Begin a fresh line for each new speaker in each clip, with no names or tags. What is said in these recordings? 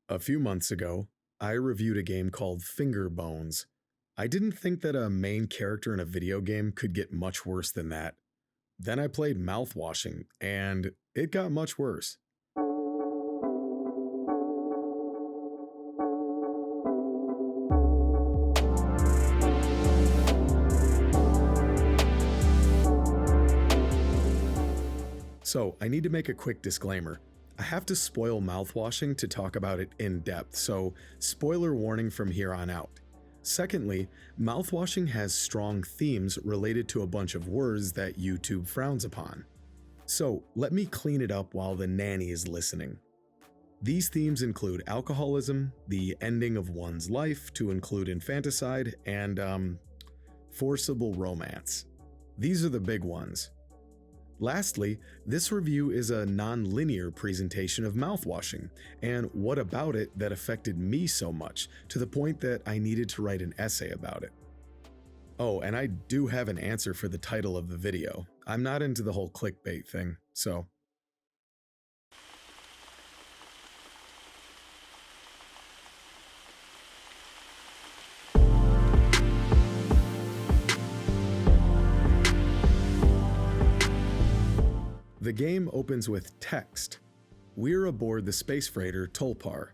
A few months ago, I reviewed a game called Finger Bones. I didn't think that a main character in a video game could get much worse than that. Then I played Mouthwashing, and it got much worse. So, I need to make a quick disclaimer. I have to spoil Mouthwashing to talk about it in depth, so spoiler warning from here on out. Secondly, Mouthwashing has strong themes related to a bunch of words that YouTube frowns upon. So, let me clean it up while the nanny is listening. These themes include alcoholism, the ending of one's life to include infanticide, and forcible romance. These are the big ones. Lastly, this review is a non-linear presentation of Mouthwashing, and what about it that affected me so much, to the point that I needed to write an essay about it. Oh, and I do have an answer for the title of the video. I'm not into the whole clickbait thing, so. The game opens with text. We're aboard the space freighter Tulpar.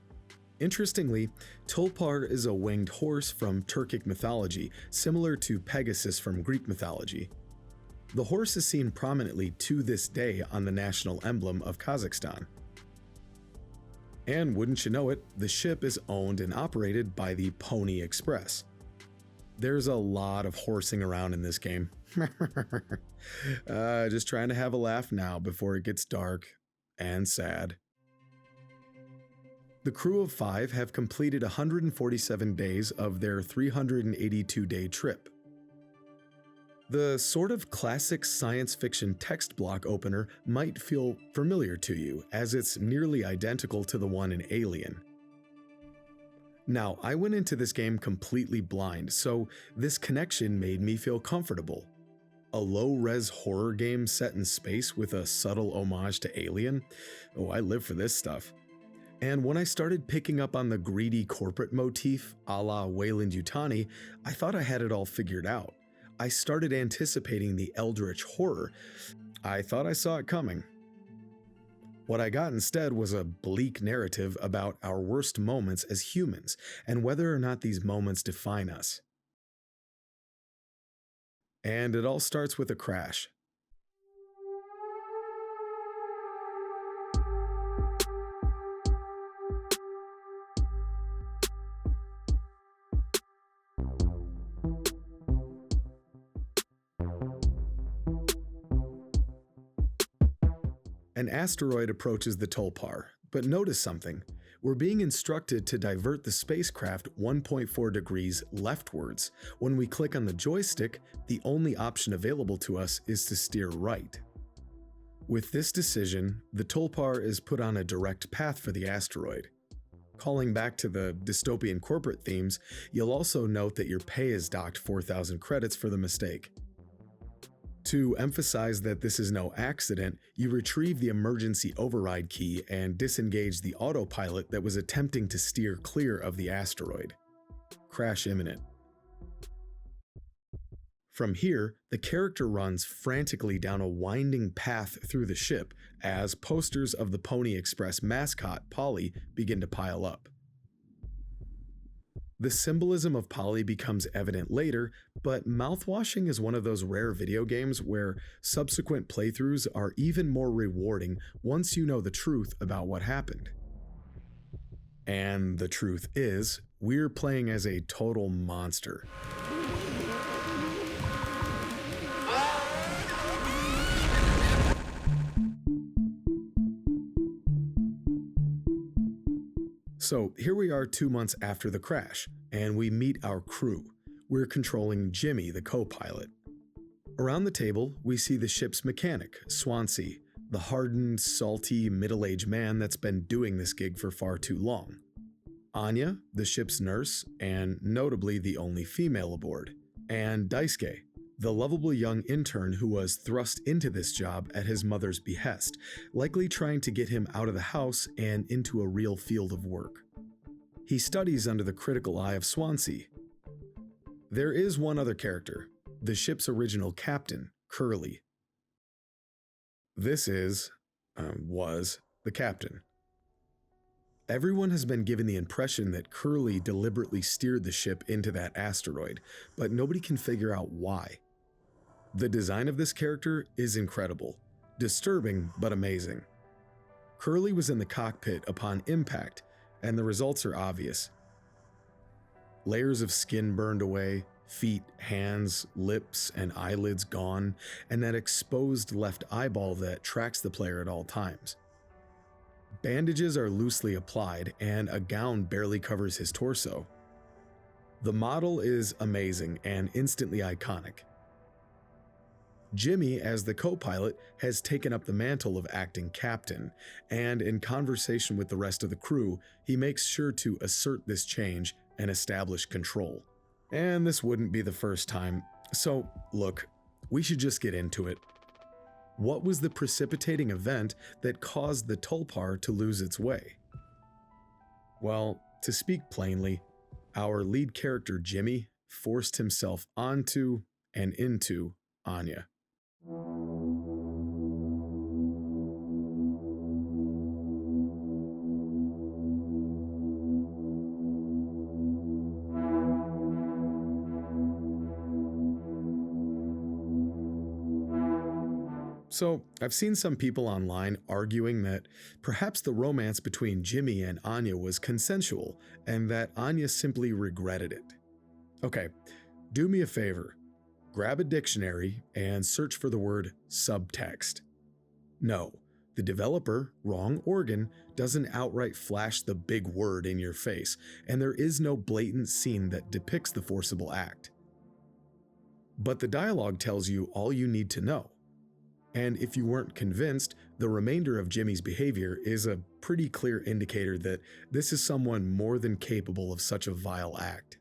Interestingly, Tulpar is a winged horse from Turkic mythology, similar to Pegasus from Greek mythology. The horse is seen prominently to this day on the national emblem of Kazakhstan. And wouldn't you know it, the ship is owned and operated by the Pony Express. There's a lot of horsing around in this game. Just trying to have a laugh now before it gets dark and sad. The crew of 5 have completed 147 days of their 382-day trip. The sort of classic science fiction text block opener might feel familiar to you, as it's nearly identical to the one in Alien. Now, I went into this game completely blind, so this connection made me feel comfortable. A low-res horror game set in space with a subtle homage to Alien? Oh, I live for this stuff. And when I started picking up on the greedy corporate motif a la Weyland-Yutani, I thought I had it all figured out. I started anticipating the eldritch horror. I thought I saw it coming. What I got instead was a bleak narrative about our worst moments as humans, and whether or not these moments define us. And it all starts with a crash. An asteroid approaches the Tulpar, but notice something. We're being instructed to divert the spacecraft 1.4 degrees leftwards. When we click on the joystick, the only option available to us is to steer right. With this decision, the Tulpar is put on a direct path for the asteroid. Calling back to the dystopian corporate themes, you'll also note that your pay is docked 4,000 credits for the mistake. To emphasize that this is no accident, you retrieve the emergency override key and disengage the autopilot that was attempting to steer clear of the asteroid. Crash imminent. From here, the character runs frantically down a winding path through the ship as posters of the Pony Express mascot, Polly, begin to pile up. The symbolism of poly becomes evident later, but Mouthwashing is one of those rare video games where subsequent playthroughs are even more rewarding once you know the truth about what happened. And the truth is, we're playing as a total monster. So here we are 2 months after the crash, and we meet our crew. We're controlling Jimmy, the co-pilot. Around the table, we see the ship's mechanic, Swansea, the hardened, salty, middle-aged man that's been doing this gig for far too long. Anya, the ship's nurse, and notably the only female aboard. And Daisuke, the lovable young intern who was thrust into this job at his mother's behest, likely trying to get him out of the house and into a real field of work. He studies under the critical eye of Swansea. There is one other character, the ship's original captain, Curly. This was the captain. Everyone has been given the impression that Curly deliberately steered the ship into that asteroid, but nobody can figure out why. The design of this character is incredible, disturbing but amazing. Curly was in the cockpit upon impact, and the results are obvious. Layers of skin burned away, feet, hands, lips, and eyelids gone, and that exposed left eyeball that tracks the player at all times. Bandages are loosely applied, and a gown barely covers his torso. The model is amazing and instantly iconic. Jimmy, as the co-pilot, has taken up the mantle of acting captain, and in conversation with the rest of the crew, he makes sure to assert this change and establish control. And this wouldn't be the first time, so look, we should just get into it. What was the precipitating event that caused the Tulpar to lose its way? Well, to speak plainly, our lead character Jimmy forced himself onto and into Anya. So, I've seen some people online arguing that perhaps the romance between Jimmy and Anya was consensual and that Anya simply regretted it. Okay, do me a favor. Grab a dictionary and search for the word subtext. No, the developer, Wrong Organ, doesn't outright flash the big word in your face, and there is no blatant scene that depicts the forcible act. But the dialogue tells you all you need to know. And if you weren't convinced, the remainder of Jimmy's behavior is a pretty clear indicator that this is someone more than capable of such a vile act.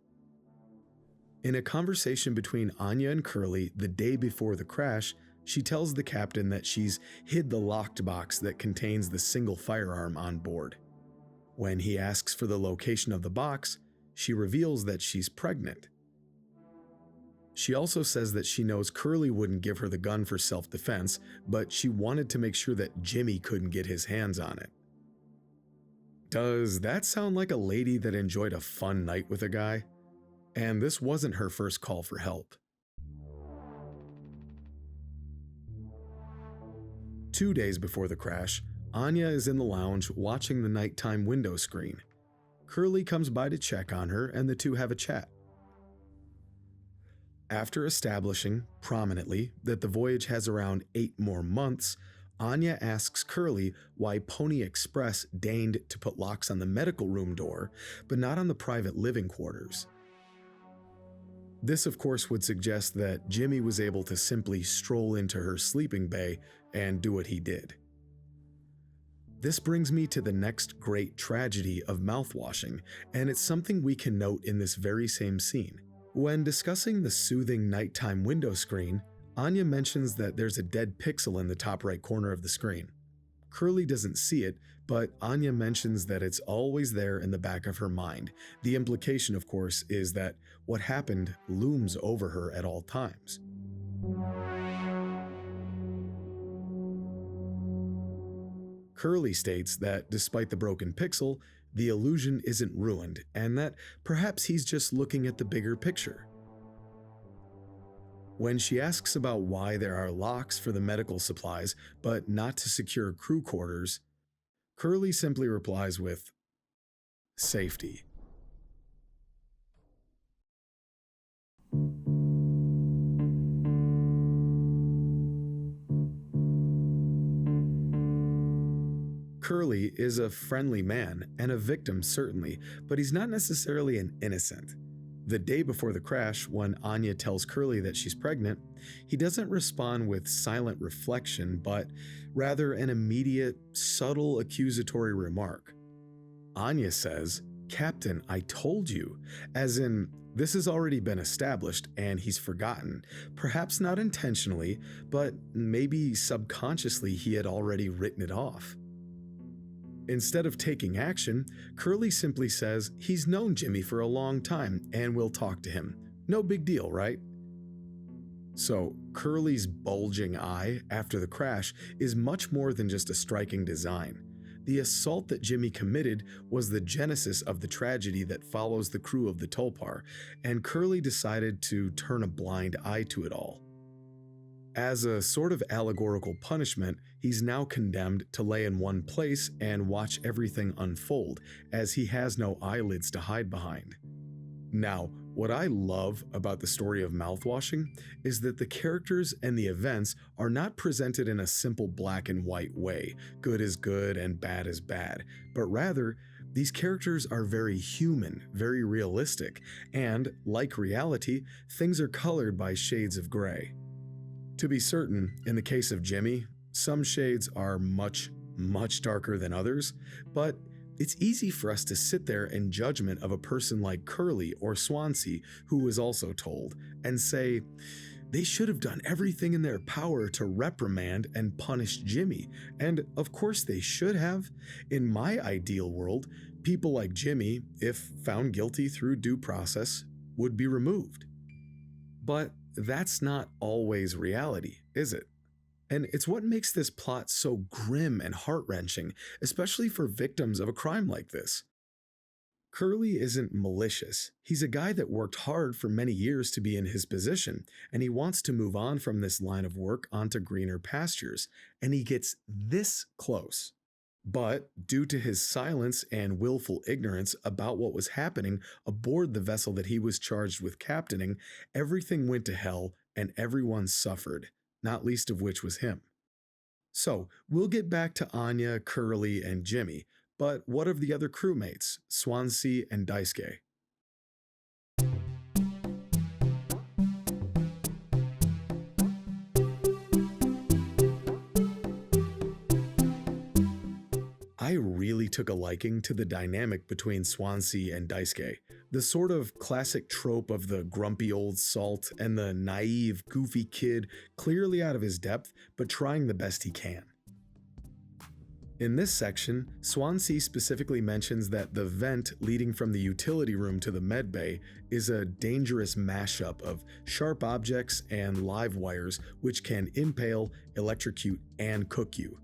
In a conversation between Anya and Curly the day before the crash, she tells the captain that she's hid the locked box that contains the single firearm on board. When he asks for the location of the box, she reveals that she's pregnant. She also says that she knows Curly wouldn't give her the gun for self-defense, but she wanted to make sure that Jimmy couldn't get his hands on it. Does that sound like a lady that enjoyed a fun night with a guy? And this wasn't her first call for help. 2 days before the crash, Anya is in the lounge watching the nighttime window screen. Curly comes by to check on her and the two have a chat. After establishing, prominently, that the voyage has around 8 more months, Anya asks Curly why Pony Express deigned to put locks on the medical room door, but not on the private living quarters. This, of course, would suggest that Jimmy was able to simply stroll into her sleeping bay and do what he did. This brings me to the next great tragedy of mouthwashing, and it's something we can note in this very same scene. When discussing the soothing nighttime window screen, Anya mentions that there's a dead pixel in the top right corner of the screen. Curly doesn't see it, but Anya mentions that it's always there in the back of her mind. The implication, of course, is that what happened looms over her at all times. Curly states that despite the broken pixel, the illusion isn't ruined and that perhaps he's just looking at the bigger picture. When she asks about why there are locks for the medical supplies but not to secure crew quarters, Curly simply replies with, "Safety." Curly is a friendly man and a victim certainly, but he's not necessarily an innocent. The day before the crash, when Anya tells Curly that she's pregnant, he doesn't respond with silent reflection, but rather an immediate, subtle accusatory remark. Anya says, "Captain, I told you," as in, this has already been established and he's forgotten. Perhaps not intentionally, but maybe subconsciously he had already written it off. Instead of taking action, Curly simply says he's known Jimmy for a long time and will talk to him. No big deal, right? So, Curly's bulging eye after the crash is much more than just a striking design. The assault that Jimmy committed was the genesis of the tragedy that follows the crew of the Tulpar, and Curly decided to turn a blind eye to it all. As a sort of allegorical punishment, he's now condemned to lay in one place and watch everything unfold, as he has no eyelids to hide behind. Now, what I love about the story of Mouthwashing is that the characters and the events are not presented in a simple black and white way, good is good and bad is bad, but rather, these characters are very human, very realistic, and, like reality, things are colored by shades of gray. To be certain, in the case of Jimmy, some shades are much, much darker than others, but it's easy for us to sit there in judgment of a person like Curly or Swansea, who was also told, and say, they should have done everything in their power to reprimand and punish Jimmy, and of course they should have. In my ideal world, people like Jimmy, if found guilty through due process, would be removed. But that's not always reality, is it? And it's what makes this plot so grim and heart-wrenching, especially for victims of a crime like this. Curly isn't malicious. He's a guy that worked hard for many years to be in his position, and he wants to move on from this line of work onto greener pastures, and he gets this close. But due to his silence and willful ignorance about what was happening aboard the vessel that he was charged with captaining, everything went to hell and everyone suffered, not least of which was him. So, we'll get back to Anya, Curly, and Jimmy, but what of the other crewmates, Swansea and Daisuke? I really took a liking to the dynamic between Swansea and Daisuke, the sort of classic trope of the grumpy old salt and the naive, goofy kid clearly out of his depth but trying the best he can. In this section, Swansea specifically mentions that the vent leading from the utility room to the medbay is a dangerous mashup of sharp objects and live wires which can impale, electrocute, and cook you.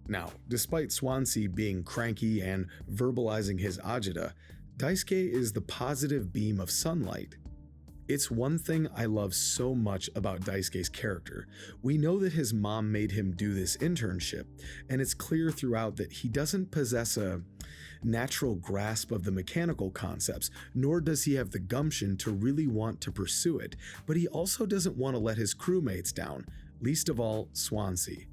Now, despite Swansea being cranky and verbalizing his agita, Daisuke is the positive beam of sunlight. It's one thing I love so much about Daisuke's character. We know that his mom made him do this internship, and it's clear throughout that he doesn't possess a natural grasp of the mechanical concepts, nor does he have the gumption to really want to pursue it, but he also doesn't want to let his crewmates down, least of all Swansea.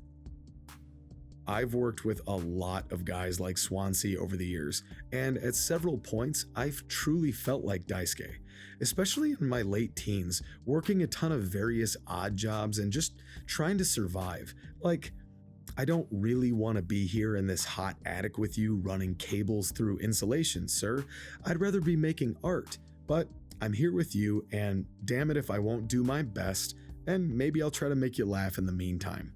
I've worked with a lot of guys like Swansea over the years, and at several points I've truly felt like Daisuke, especially in my late teens, working a ton of various odd jobs and just trying to survive. Like, I don't really want to be here in this hot attic with you running cables through insulation, sir. I'd rather be making art, but I'm here with you, and damn it if I won't do my best, and maybe I'll try to make you laugh in the meantime.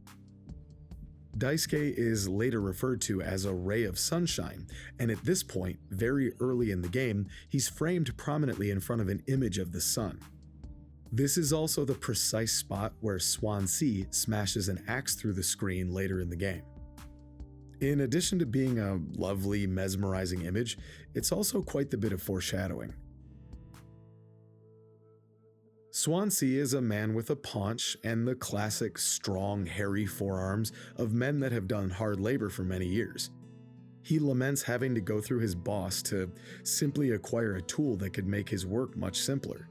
Daisuke is later referred to as a ray of sunshine, and at this point, very early in the game, he's framed prominently in front of an image of the sun. This is also the precise spot where Swansea smashes an axe through the screen later in the game. In addition to being a lovely, mesmerizing image, it's also quite the bit of foreshadowing. Swansea is a man with a paunch and the classic strong, hairy forearms of men that have done hard labor for many years. He laments having to go through his boss to simply acquire a tool that could make his work much simpler.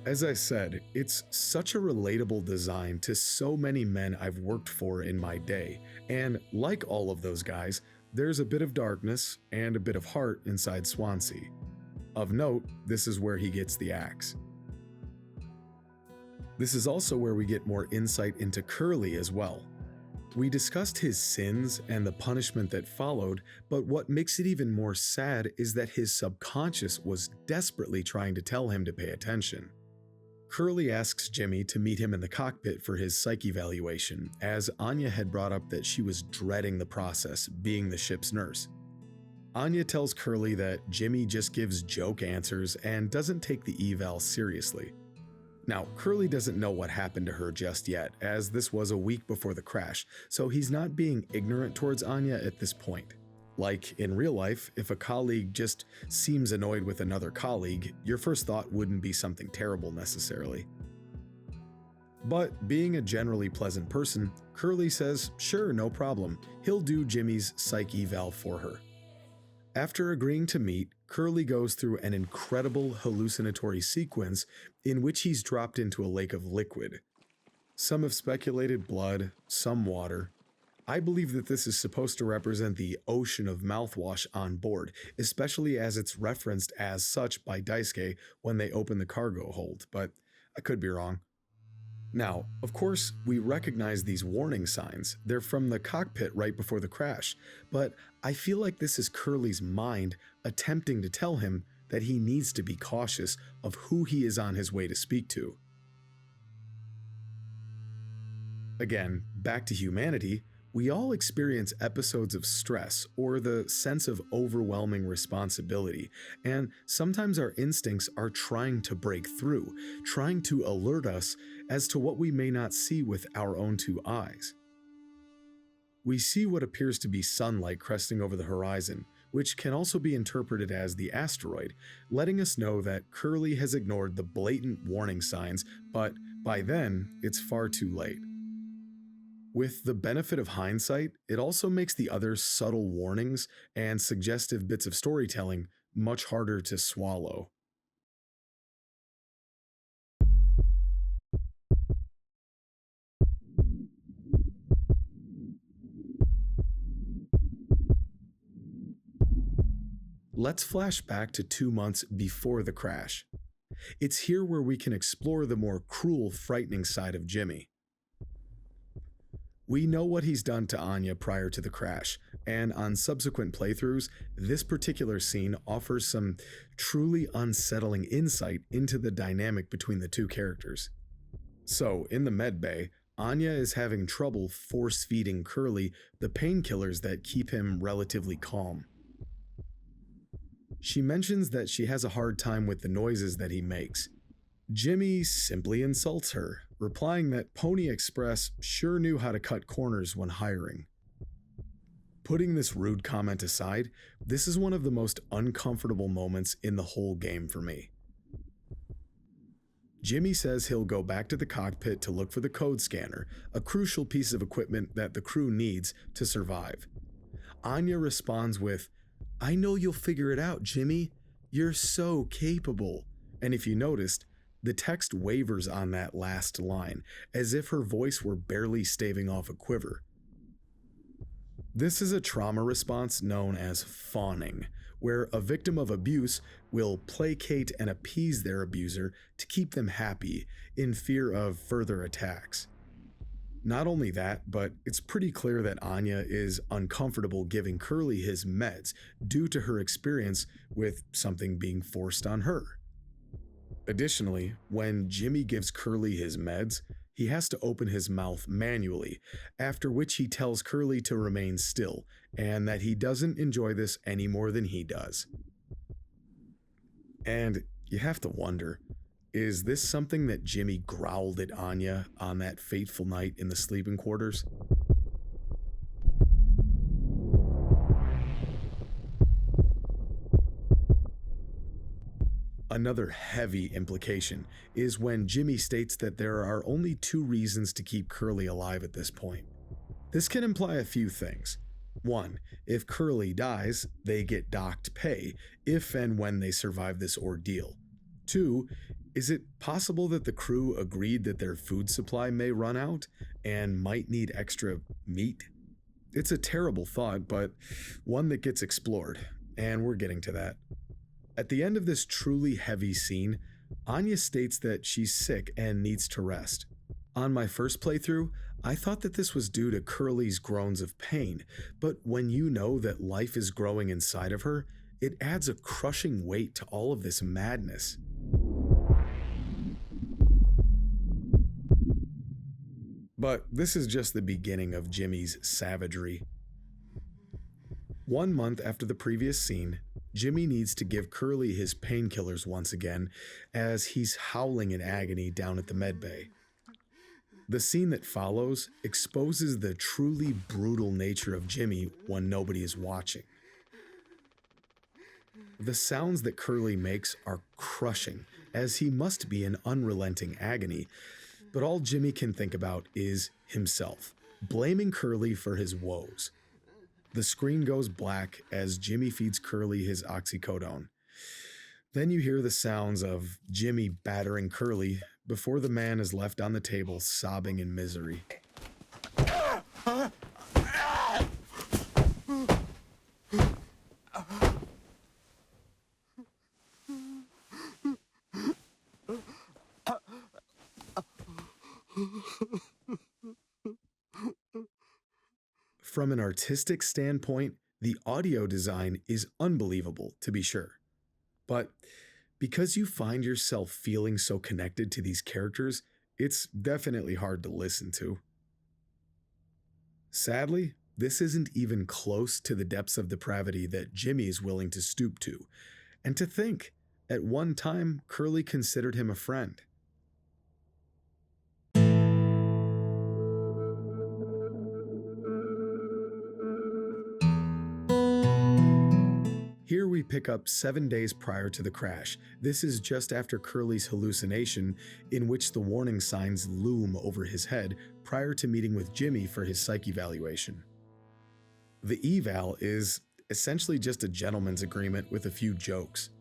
As I said, it's such a relatable design to so many men I've worked for in my day, and like all of those guys, there's a bit of darkness and a bit of heart inside Swansea. Of note, this is where he gets the axe. This is also where we get more insight into Curly as well. We discussed his sins and the punishment that followed, but what makes it even more sad is that his subconscious was desperately trying to tell him to pay attention. Curly asks Jimmy to meet him in the cockpit for his psych evaluation, as Anya had brought up that she was dreading the process, being the ship's nurse. Anya tells Curly that Jimmy just gives joke answers and doesn't take the eval seriously. Now, Curly doesn't know what happened to her just yet, as this was a week before the crash, so he's not being ignorant towards Anya at this point. Like in real life, if a colleague just seems annoyed with another colleague, your first thought wouldn't be something terrible necessarily. But being a generally pleasant person, Curly says, sure, no problem, he'll do Jimmy's psych eval for her. After agreeing to meet, Curly goes through an incredible hallucinatory sequence in which he's dropped into a lake of liquid. Some have speculated blood, some water. I believe that this is supposed to represent the ocean of mouthwash on board, especially as it's referenced as such by Daisuke when they open the cargo hold, but I could be wrong. Now, of course, we recognize these warning signs. They're from the cockpit right before the crash, but I feel like this is Curly's mind attempting to tell him that he needs to be cautious of who he is on his way to speak to. Again, back to humanity, we all experience episodes of stress or the sense of overwhelming responsibility, and sometimes our instincts are trying to break through, trying to alert us as to what we may not see with our own two eyes. We see what appears to be sunlight cresting over the horizon, which can also be interpreted as the asteroid, letting us know that Curly has ignored the blatant warning signs, but by then, it's far too late. With the benefit of hindsight, it also makes the other subtle warnings and suggestive bits of storytelling much harder to swallow. Let's flash back to 2 months before the crash. It's here where we can explore the more cruel, frightening side of Jimmy. We know what he's done to Anya prior to the crash, and on subsequent playthroughs, this particular scene offers some truly unsettling insight into the dynamic between the two characters. So, in the medbay, Anya is having trouble force-feeding Curly the painkillers that keep him relatively calm. She mentions that she has a hard time with the noises that he makes. Jimmy simply insults her, replying that Pony Express sure knew how to cut corners when hiring. Putting this rude comment aside, this is one of the most uncomfortable moments in the whole game for me. Jimmy says he'll go back to the cockpit to look for the code scanner, a crucial piece of equipment that the crew needs to survive. Anya responds with, "I know you'll figure it out, Jimmy. You're so capable." And if you noticed, the text wavers on that last line, as if her voice were barely staving off a quiver. This is a trauma response known as fawning, where a victim of abuse will placate and appease their abuser to keep them happy in fear of further attacks. Not only that, but it's pretty clear that Anya is uncomfortable giving Curly his meds due to her experience with something being forced on her. Additionally, when Jimmy gives Curly his meds, he has to open his mouth manually, after which he tells Curly to remain still, and that he doesn't enjoy this any more than he does. And you have to wonder, is this something that Jimmy growled at Anya on that fateful night in the sleeping quarters? Another heavy implication is when Jimmy states that there are only 2 reasons to keep Curly alive at this point. This can imply a few things. 1. If Curly dies, they get docked pay if and when they survive this ordeal. 2. Is it possible that the crew agreed that their food supply may run out and might need extra meat? It's a terrible thought, but one that gets explored, and we're getting to that. At the end of this truly heavy scene, Anya states that she's sick and needs to rest. On my first playthrough, I thought that this was due to Curly's groans of pain, but when you know that life is growing inside of her, it adds a crushing weight to all of this madness. But this is just the beginning of Jimmy's savagery. 1 month after the previous scene, Jimmy needs to give Curly his painkillers once again as he's howling in agony down at the medbay. The scene that follows exposes the truly brutal nature of Jimmy when nobody is watching. The sounds that Curly makes are crushing, as he must be in unrelenting agony, but all Jimmy can think about is himself, blaming Curly for his woes. The screen goes black as Jimmy feeds Curly his oxycodone. Then you hear the sounds of Jimmy battering Curly before the man is left on the table sobbing in misery. From an artistic standpoint, the audio design is unbelievable, to be sure. But because you find yourself feeling so connected to these characters, it's definitely hard to listen to. Sadly, this isn't even close to the depths of depravity that Jimmy is willing to stoop to. And to think, at one time, Curly considered him a friend. Here we pick up 7 days prior to the crash. This is just after Curly's hallucination, in which the warning signs loom over his head prior to meeting with Jimmy for his psych evaluation. The eval is essentially just a gentleman's agreement with a few jokes.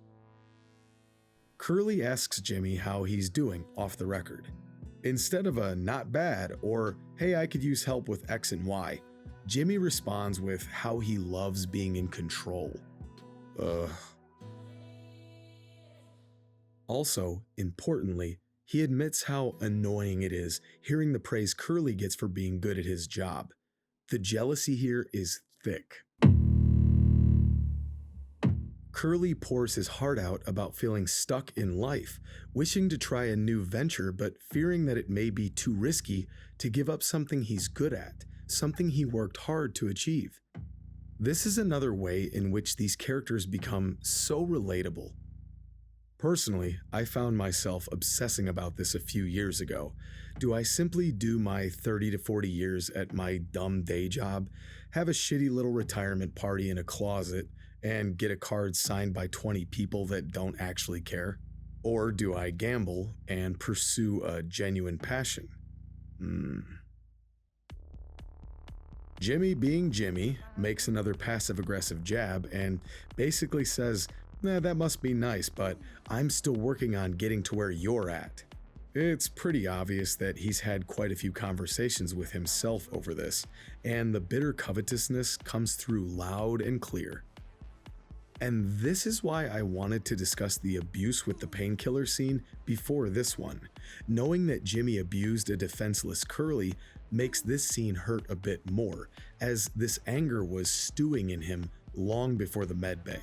Curly asks Jimmy how he's doing off the record. Instead of a "not bad" or "hey, I could use help with X and Y," Jimmy responds with how he loves being in control. Also, importantly, he admits how annoying it is hearing the praise Curly gets for being good at his job. The jealousy here is thick. Curly pours his heart out about feeling stuck in life, wishing to try a new venture but fearing that it may be too risky to give up something he's good at, something he worked hard to achieve. This is another way in which these characters become so relatable. Personally, I found myself obsessing about this a few years ago. Do I simply do my 30 to 40 years at my dumb day job, have a shitty little retirement party in a closet, and get a card signed by 20 people that don't actually care? Or do I gamble and pursue a genuine passion? Jimmy, being Jimmy, makes another passive-aggressive jab and basically says, that must be nice, but I'm still working on getting to where you're at. It's pretty obvious that he's had quite a few conversations with himself over this, and the bitter covetousness comes through loud and clear. And this is why I wanted to discuss the abuse with the painkiller scene before this one. Knowing that Jimmy abused a defenseless Curly makes this scene hurt a bit more, as this anger was stewing in him long before the medbay.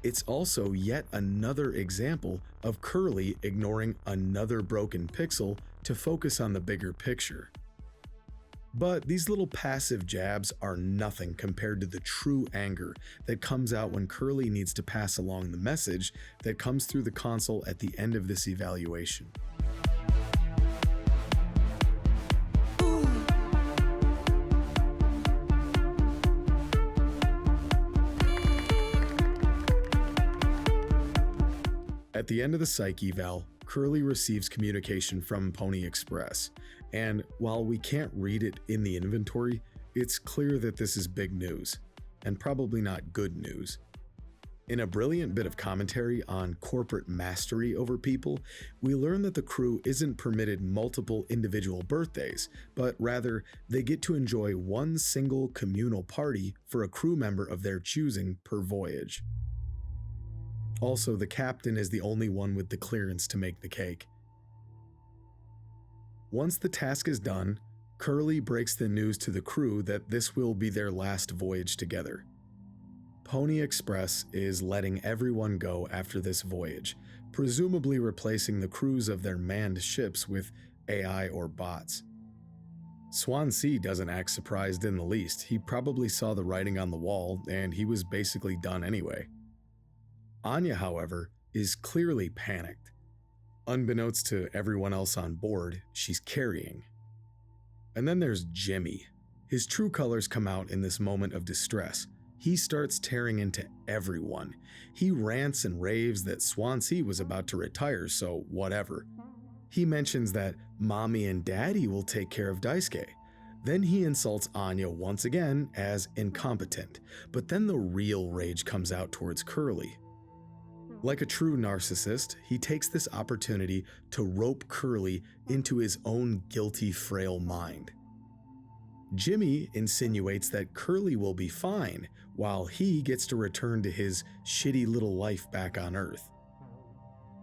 It's also yet another example of Curly ignoring another broken pixel to focus on the bigger picture. But these little passive jabs are nothing compared to the true anger that comes out when Curly needs to pass along the message that comes through the console at the end of this evaluation. At the end of the psych eval, Curly receives communication from Pony Express, and while we can't read it in the inventory, it's clear that this is big news, and probably not good news. In a brilliant bit of commentary on corporate mastery over people, we learn that the crew isn't permitted multiple individual birthdays, but rather they get to enjoy one single communal party for a crew member of their choosing per voyage. Also, the captain is the only one with the clearance to make the cake. Once the task is done, Curly breaks the news to the crew that this will be their last voyage together. Pony Express is letting everyone go after this voyage, presumably replacing the crews of their manned ships with AI or bots. Swansea doesn't act surprised in the least. He probably saw the writing on the wall, and he was basically done anyway. Anya, however, is clearly panicked. Unbeknownst to everyone else on board, she's carrying. And then there's Jimmy. His true colors come out in this moment of distress. He starts tearing into everyone. He rants and raves that Swansea was about to retire, so whatever. He mentions that Mommy and Daddy will take care of Daisuke. Then he insults Anya once again as incompetent, but then the real rage comes out towards Curly. Like a true narcissist, he takes this opportunity to rope Curly into his own guilty, frail mind. Jimmy insinuates that Curly will be fine, while he gets to return to his shitty little life back on Earth.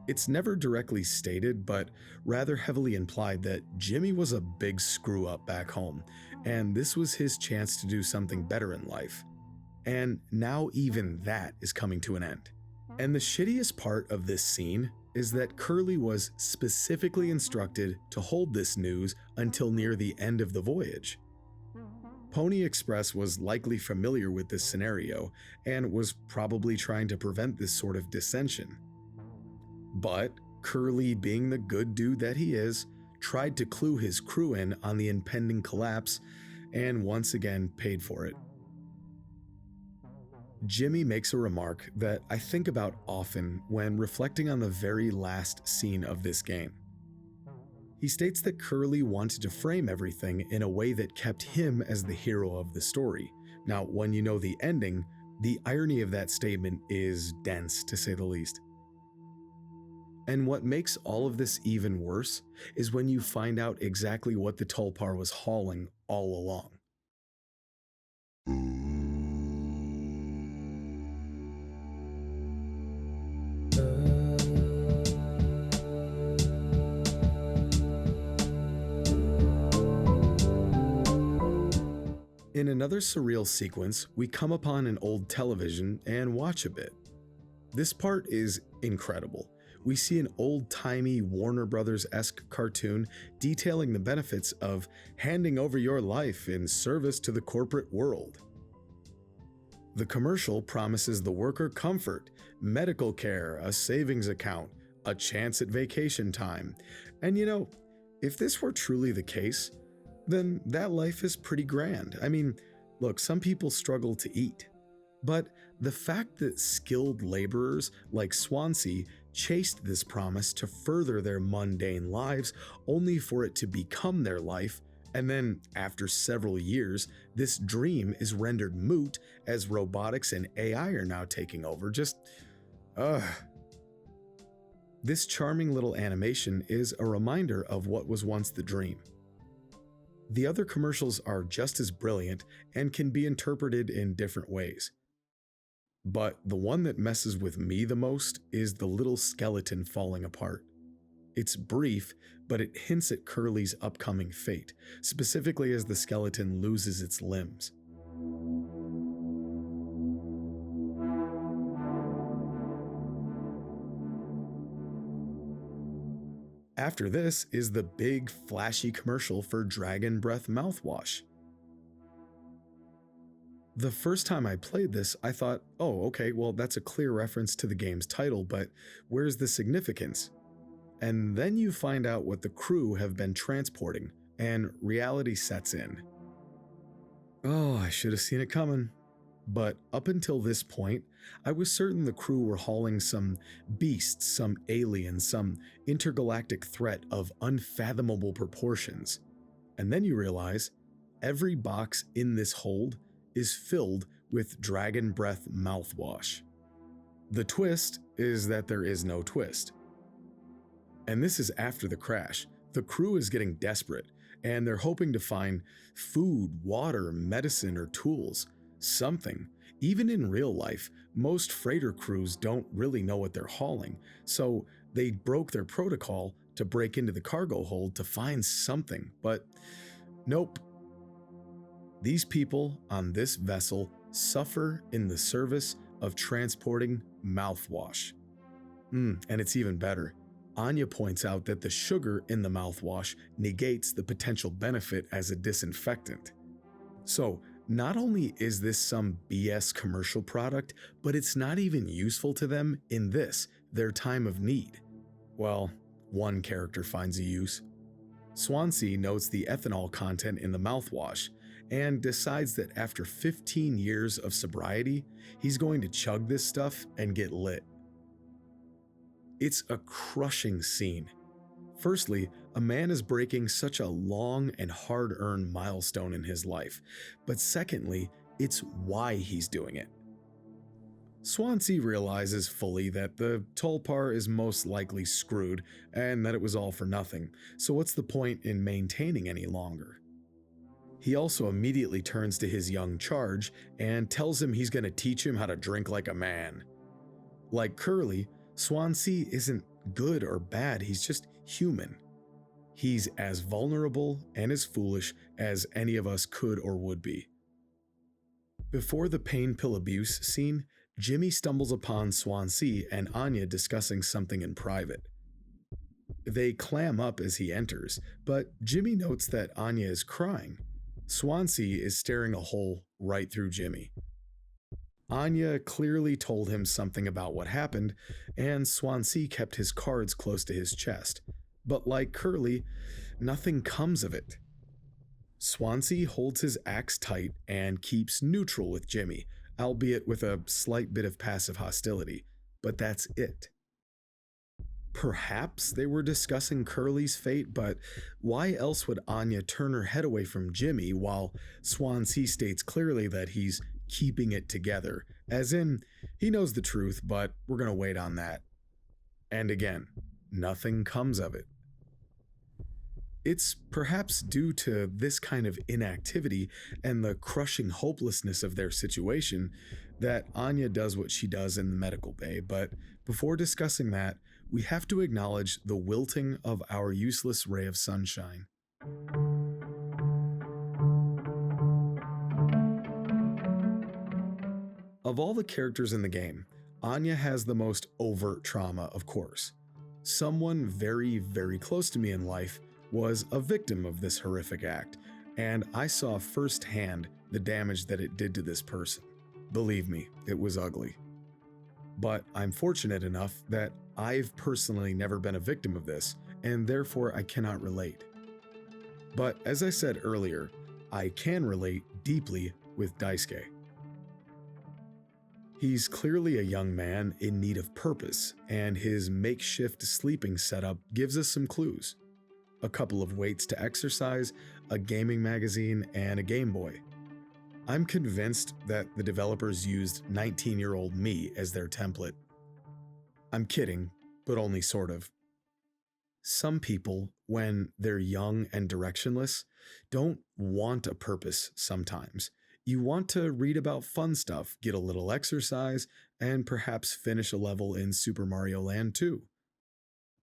It's never directly stated, but rather heavily implied that Jimmy was a big screw-up back home, and this was his chance to do something better in life. And now even that is coming to an end. And the shittiest part of this scene is that Curly was specifically instructed to hold this news until near the end of the voyage. Pony Express was likely familiar with this scenario and was probably trying to prevent this sort of dissension. But Curly, being the good dude that he is, tried to clue his crew in on the impending collapse and once again paid for it. Jimmy makes a remark that I think about often when reflecting on the very last scene of this game. He states that Curly wanted to frame everything in a way that kept him as the hero of the story. Now, when you know the ending, the irony of that statement is dense, to say the least. And what makes all of this even worse is when you find out exactly what the Tulpar was hauling all along. In another surreal sequence, we come upon an old television and watch a bit. This part is incredible. We see an old-timey Warner Brothers-esque cartoon detailing the benefits of handing over your life in service to the corporate world. The commercial promises the worker comfort, medical care, a savings account, a chance at vacation time. And you know, if this were truly the case, then that life is pretty grand. I mean, look, some people struggle to eat. But the fact that skilled laborers like Swansea chased this promise to further their mundane lives only for it to become their life, and then after several years, this dream is rendered moot as robotics and AI are now taking over, This charming little animation is a reminder of what was once the dream. The other commercials are just as brilliant and can be interpreted in different ways. But the one that messes with me the most is the little skeleton falling apart. It's brief, but it hints at Curly's upcoming fate, specifically as the skeleton loses its limbs. After this is the big, flashy commercial for Dragon Breath mouthwash. The first time I played this, I thought, oh, okay, well, that's a clear reference to the game's title, but where's the significance? And then you find out what the crew have been transporting, and reality sets in. Oh, I should have seen it coming. But up until this point, I was certain the crew were hauling some beast, some alien, some intergalactic threat of unfathomable proportions. And then you realize every box in this hold is filled with dragon breath mouthwash. The twist is that there is no twist. And this is after the crash. The crew is getting desperate, and they're hoping to find food, water, medicine, or tools. Something. Even in real life, most freighter crews don't really know what they're hauling, so they broke their protocol to break into the cargo hold to find something, but nope. These people on this vessel suffer in the service of transporting mouthwash. And it's even better. Anya points out that the sugar in the mouthwash negates the potential benefit as a disinfectant. So, not only is this some BS commercial product, but it's not even useful to them in this, their time of need. Well, one character finds a use. Swansea notes the ethanol content in the mouthwash and decides that after 15 years of sobriety, he's going to chug this stuff and get lit. It's a crushing scene. Firstly, a man is breaking such a long and hard-earned milestone in his life, but secondly, it's why he's doing it. Swansea realizes fully that the Tulpar is most likely screwed and that it was all for nothing, so what's the point in maintaining any longer? He also immediately turns to his young charge and tells him he's going to teach him how to drink like a man. Like Curly, Swansea isn't good or bad, he's just human. He's as vulnerable and as foolish as any of us could or would be. Before the pain pill abuse scene, Jimmy stumbles upon Swansea and Anya discussing something in private. They clam up as he enters, but Jimmy notes that Anya is crying. Swansea is staring a hole right through Jimmy. Anya clearly told him something about what happened, and Swansea kept his cards close to his chest. But like Curly, nothing comes of it. Swansea holds his axe tight and keeps neutral with Jimmy, albeit with a slight bit of passive hostility, but that's it. Perhaps they were discussing Curly's fate, but why else would Anya turn her head away from Jimmy while Swansea states clearly that he's keeping it together, as in, he knows the truth, but we're gonna wait on that. And again, nothing comes of it. It's perhaps due to this kind of inactivity and the crushing hopelessness of their situation that Anya does what she does in the medical bay, but before discussing that, we have to acknowledge the wilting of our useless ray of sunshine. Of all the characters in the game, Anya has the most overt trauma, of course. Someone very, very close to me in life was a victim of this horrific act, and I saw firsthand the damage that it did to this person. Believe me, it was ugly. But I'm fortunate enough that I've personally never been a victim of this, and therefore I cannot relate. But as I said earlier, I can relate deeply with Daisuke. He's clearly a young man in need of purpose, and his makeshift sleeping setup gives us some clues. A couple of weights to exercise, a gaming magazine, and a Game Boy. I'm convinced that the developers used 19-year-old me as their template. I'm kidding, but only sort of. Some people, when they're young and directionless, don't want a purpose sometimes. You want to read about fun stuff, get a little exercise, and perhaps finish a level in Super Mario Land 2.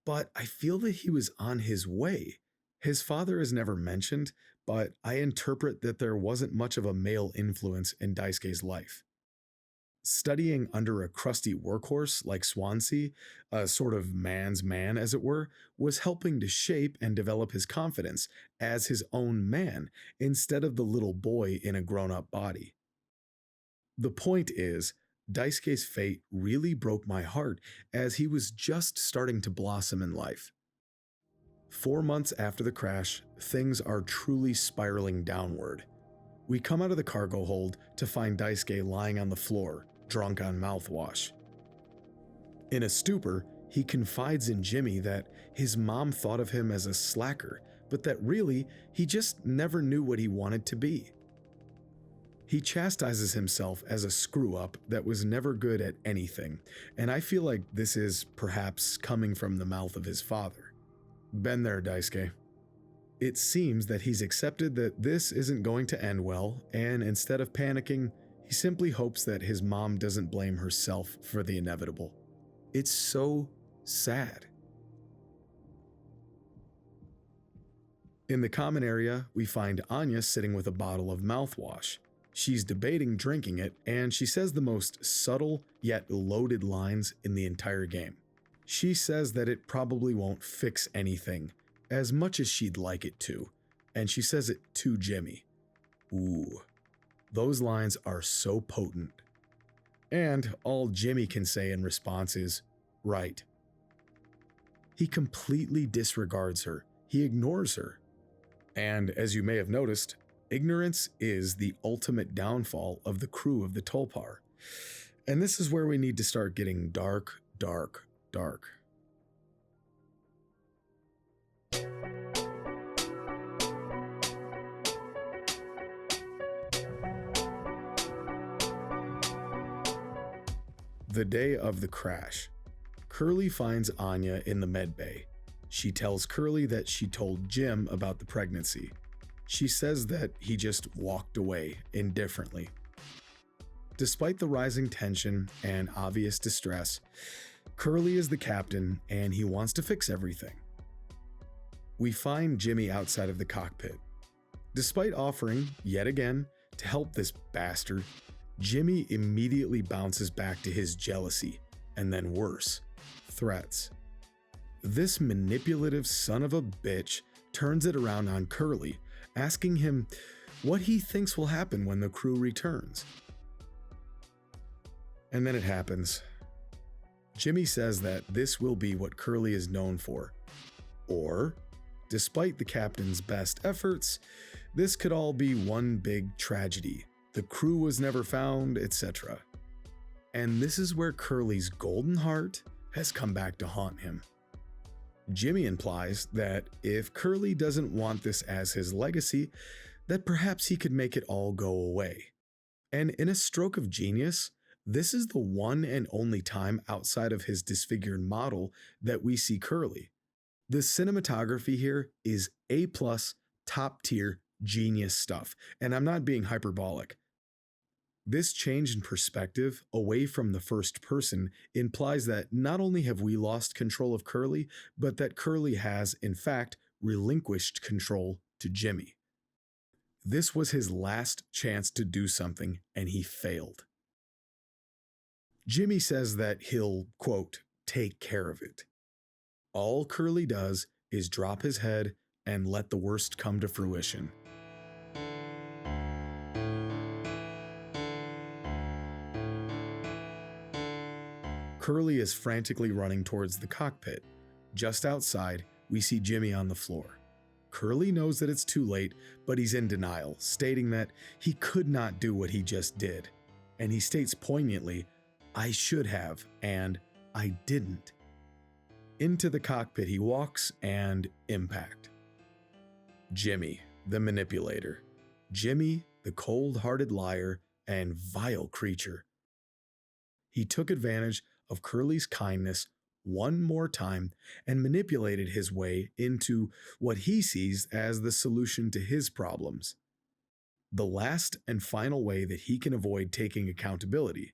But I feel that he was on his way. His father is never mentioned, but I interpret that there wasn't much of a male influence in Daisuke's life. Studying under a crusty workhorse like Swansea, a sort of man's man as it were, was helping to shape and develop his confidence as his own man instead of the little boy in a grown-up body. The point is, Daisuke's fate really broke my heart as he was just starting to blossom in life. 4 months after the crash, things are truly spiraling downward. We come out of the cargo hold to find Daisuke lying on the floor, drunk on mouthwash. In a stupor, he confides in Jimmy that his mom thought of him as a slacker, but that really, he just never knew what he wanted to be. He chastises himself as a screw-up that was never good at anything, and I feel like this is perhaps coming from the mouth of his father. Been there, Daisuke. It seems that he's accepted that this isn't going to end well, and instead of panicking, he simply hopes that his mom doesn't blame herself for the inevitable. It's so sad. In the common area, we find Anya sitting with a bottle of mouthwash. She's debating drinking it, and she says the most subtle yet loaded lines in the entire game. She says that it probably won't fix anything, as much as she'd like it to, and she says it to Jimmy. Ooh, those lines are so potent. And all Jimmy can say in response is, right. He completely disregards her. He ignores her. And as you may have noticed, ignorance is the ultimate downfall of the crew of the Tulpar. And this is where we need to start getting dark, dark, dark. The day of the crash. Curly finds Anya in the med bay. She tells Curly that she told Jim about the pregnancy. She says that he just walked away indifferently. Despite the rising tension and obvious distress, Curly is the captain and he wants to fix everything. We find Jimmy outside of the cockpit. Despite offering, yet again, to help this bastard, Jimmy immediately bounces back to his jealousy, and then worse, threats. This manipulative son of a bitch turns it around on Curly, asking him what he thinks will happen when the crew returns. And then it happens. Jimmy says that this will be what Curly is known for. Or, despite the captain's best efforts, this could all be one big tragedy. The crew was never found, etc. And this is where Curly's golden heart has come back to haunt him. Jimmy implies that if Curly doesn't want this as his legacy, that perhaps he could make it all go away. And in a stroke of genius, this is the one and only time outside of his disfigured model that we see Curly. The cinematography here is A+, top tier, genius stuff, and I'm not being hyperbolic. This change in perspective away from the first person implies that not only have we lost control of Curly, but that Curly has, in fact, relinquished control to Jimmy. This was his last chance to do something, and he failed. Jimmy says that he'll, quote, take care of it. All Curly does is drop his head and let the worst come to fruition. Curly is frantically running towards the cockpit. Just outside, we see Jimmy on the floor. Curly knows that it's too late, but he's in denial, stating that he could not do what he just did. And he states poignantly, I should have, and I didn't. Into the cockpit he walks, and impact. Jimmy, the manipulator. Jimmy, the cold-hearted liar and vile creature. He took advantage of Curly's kindness one more time and manipulated his way into what he sees as the solution to his problems. The last and final way that he can avoid taking accountability.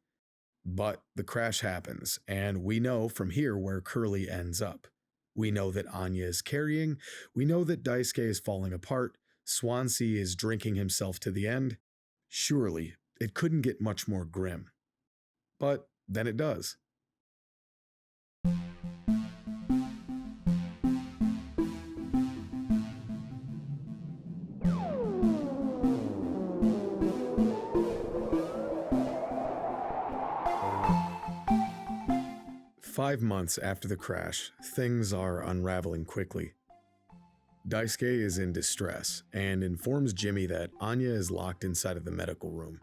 But the crash happens, and we know from here where Curly ends up. We know that Anya is carrying, we know that Daisuke is falling apart, Swansea is drinking himself to the end. Surely, it couldn't get much more grim. But then it does. Five months after the crash, things are unraveling quickly. Daisuke is in distress and informs Jimmy that Anya is locked inside of the medical room.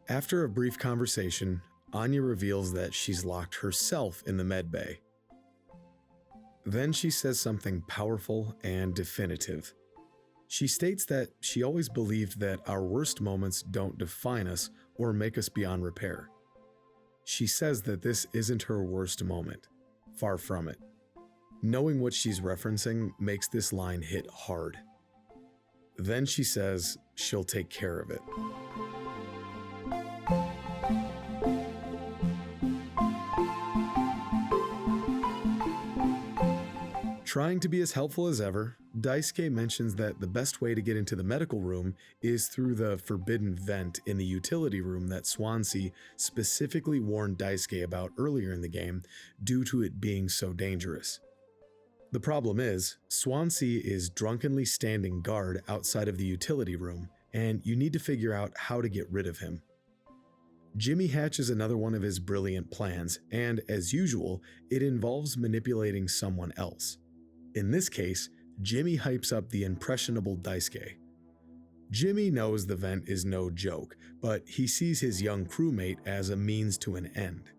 After a brief conversation, Anya reveals that she's locked herself in the med bay. Then she says something powerful and definitive. She states that she always believed that our worst moments don't define us or make us beyond repair. She says that this isn't her worst moment. Far from it. Knowing what she's referencing makes this line hit hard. Then she says she'll take care of it. Trying to be as helpful as ever, Daisuke mentions that the best way to get into the medical room is through the forbidden vent in the utility room that Swansea specifically warned Daisuke about earlier in the game due to it being so dangerous. The problem is, Swansea is drunkenly standing guard outside of the utility room, and you need to figure out how to get rid of him. Jimmy hatches another one of his brilliant plans, and as usual, it involves manipulating someone else. In this case, Jimmy hypes up the impressionable Daisuke. Jimmy knows the vent is no joke, but he sees his young crewmate as a means to an end.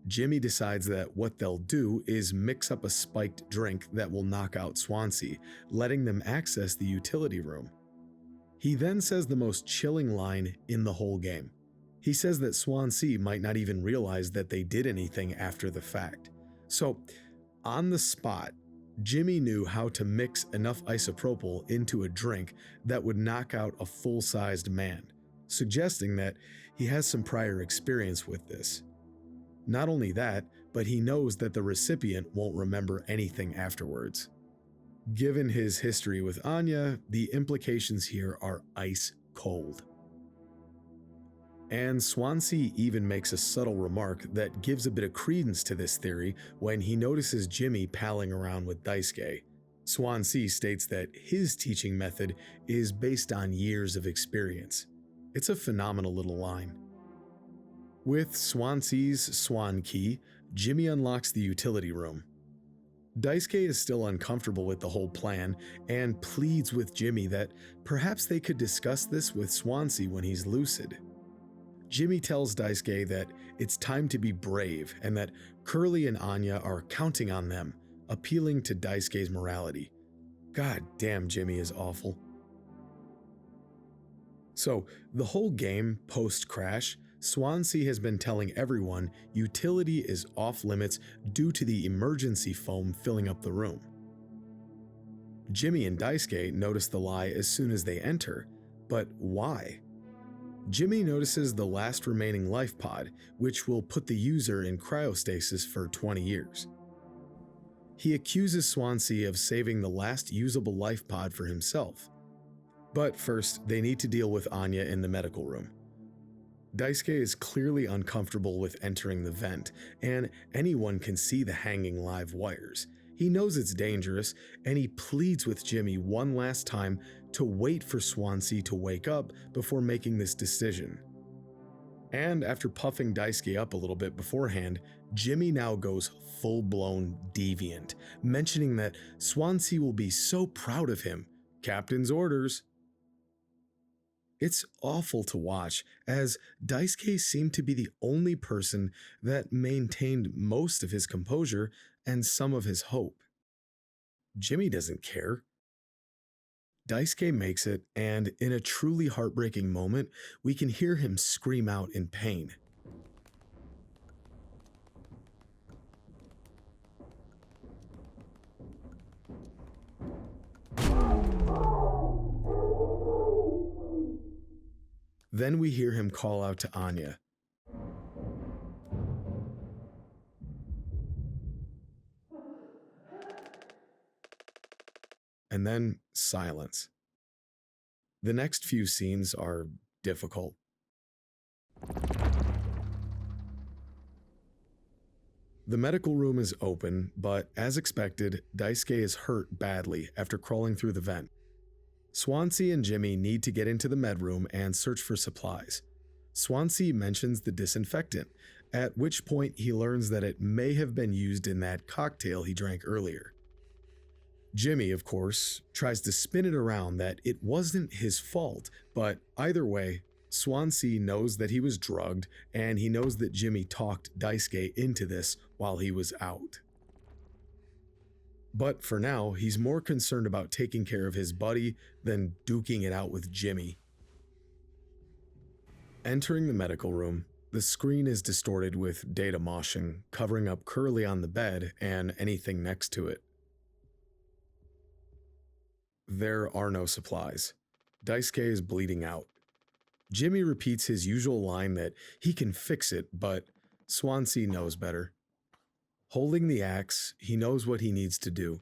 Jimmy decides that what they'll do is mix up a spiked drink that will knock out Swansea, letting them access the utility room. He then says the most chilling line in the whole game. He says that Swansea might not even realize that they did anything after the fact. So, on the spot, Jimmy knew how to mix enough isopropyl into a drink that would knock out a full-sized man, suggesting that he has some prior experience with this. Not only that, but he knows that the recipient won't remember anything afterwards. Given his history with Anya, the implications here are ice cold. And Swansea even makes a subtle remark that gives a bit of credence to this theory when he notices Jimmy palling around with Daisuke. Swansea states that his teaching method is based on years of experience. It's a phenomenal little line. With Swansea's Swan Key, Jimmy unlocks the utility room. Daisuke is still uncomfortable with the whole plan and pleads with Jimmy that perhaps they could discuss this with Swansea when he's lucid. Jimmy tells Daisuke that it's time to be brave and that Curly and Anya are counting on them, appealing to Daisuke's morality. God damn, Jimmy is awful. So, the whole game, post-crash, Swansea has been telling everyone utility is off limits due to the emergency foam filling up the room. Jimmy and Daisuke notice the lie as soon as they enter, but why? Jimmy notices the last remaining life pod, which will put the user in cryostasis for 20 years. He accuses Swansea of saving the last usable life pod for himself. But first, they need to deal with Anya in the medical room. Daisuke is clearly uncomfortable with entering the vent, and anyone can see the hanging live wires. He knows it's dangerous, and he pleads with Jimmy one last time to wait for Swansea to wake up before making this decision. And after puffing Daisuke up a little bit beforehand, Jimmy now goes full-blown deviant, mentioning that Swansea will be so proud of him. Captain's orders. It's awful to watch, as Daisuke seemed to be the only person that maintained most of his composure and some of his hope. Jimmy doesn't care. Daisuke makes it, and in a truly heartbreaking moment, we can hear him scream out in pain. Then we hear him call out to Anya. And then silence. The next few scenes are difficult. The medical room is open, but as expected, Daisuke is hurt badly after crawling through the vent. Swansea and Jimmy need to get into the med room and search for supplies. Swansea mentions the disinfectant, at which point he learns that it may have been used in that cocktail he drank earlier. Jimmy, of course, tries to spin it around that it wasn't his fault, but either way, Swansea knows that he was drugged, and he knows that Jimmy talked Daisuke into this while he was out. But for now, he's more concerned about taking care of his buddy than duking it out with Jimmy. Entering the medical room, the screen is distorted with data moshing, covering up Curly on the bed and anything next to it. There are no supplies. Daisuke is bleeding out. Jimmy repeats his usual line that he can fix it, but Swansea knows better. Holding the axe, he knows what he needs to do.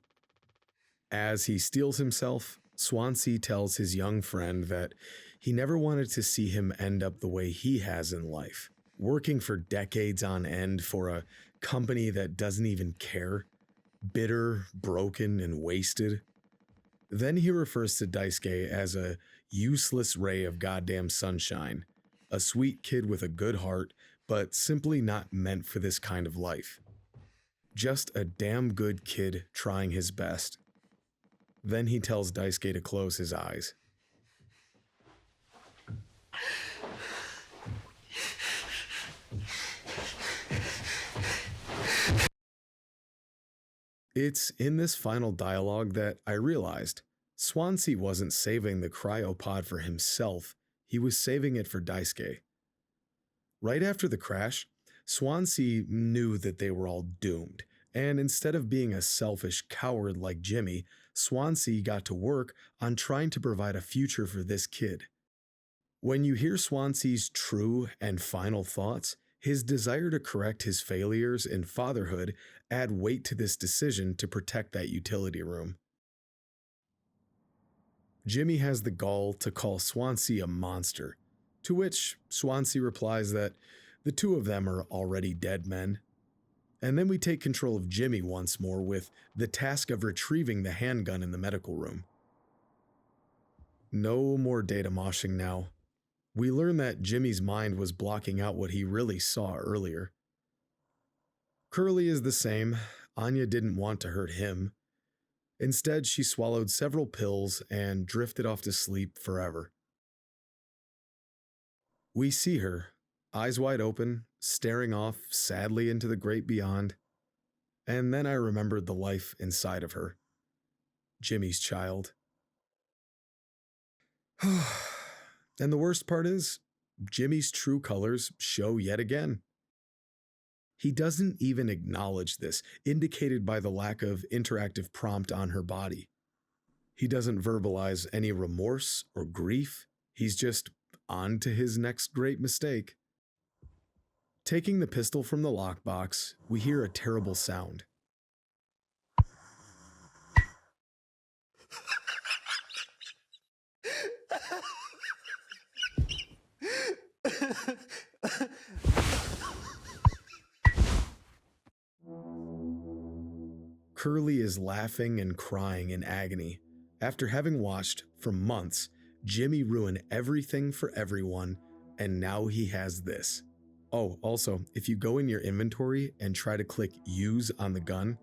As he steels himself, Swansea tells his young friend that he never wanted to see him end up the way he has in life, working for decades on end for a company that doesn't even care, bitter, broken, and wasted. Then he refers to Daisuke as a useless ray of goddamn sunshine, a sweet kid with a good heart, but simply not meant for this kind of life. Just a damn good kid trying his best. Then he tells Daisuke to close his eyes. It's in this final dialogue that I realized Swansea wasn't saving the cryopod for himself, he was saving it for Daisuke. Right after the crash, Swansea knew that they were all doomed, and instead of being a selfish coward like Jimmy, Swansea got to work on trying to provide a future for this kid. When you hear Swansea's true and final thoughts, his desire to correct his failures in fatherhood add weight to this decision to protect that utility room. Jimmy has the gall to call Swansea a monster, to which Swansea replies that the two of them are already dead men. And then we take control of Jimmy once more with the task of retrieving the handgun in the medical room. No more data moshing now. We learn that Jimmy's mind was blocking out what he really saw earlier. Curly is the same. Anya didn't want to hurt him. Instead, she swallowed several pills and drifted off to sleep forever. We see her, eyes wide open, staring off sadly into the great beyond. And then I remembered the life inside of her. Jimmy's child. And the worst part is, Jimmy's true colors show yet again. He doesn't even acknowledge this, indicated by the lack of interactive prompt on her body. He doesn't verbalize any remorse or grief. He's just on to his next great mistake. Taking the pistol from the lockbox, we hear a terrible sound. Curly is laughing and crying in agony after having watched, for months, Jimmy ruin everything for everyone, and now he has this. Oh, also, if you go in your inventory and try to click use on the gun,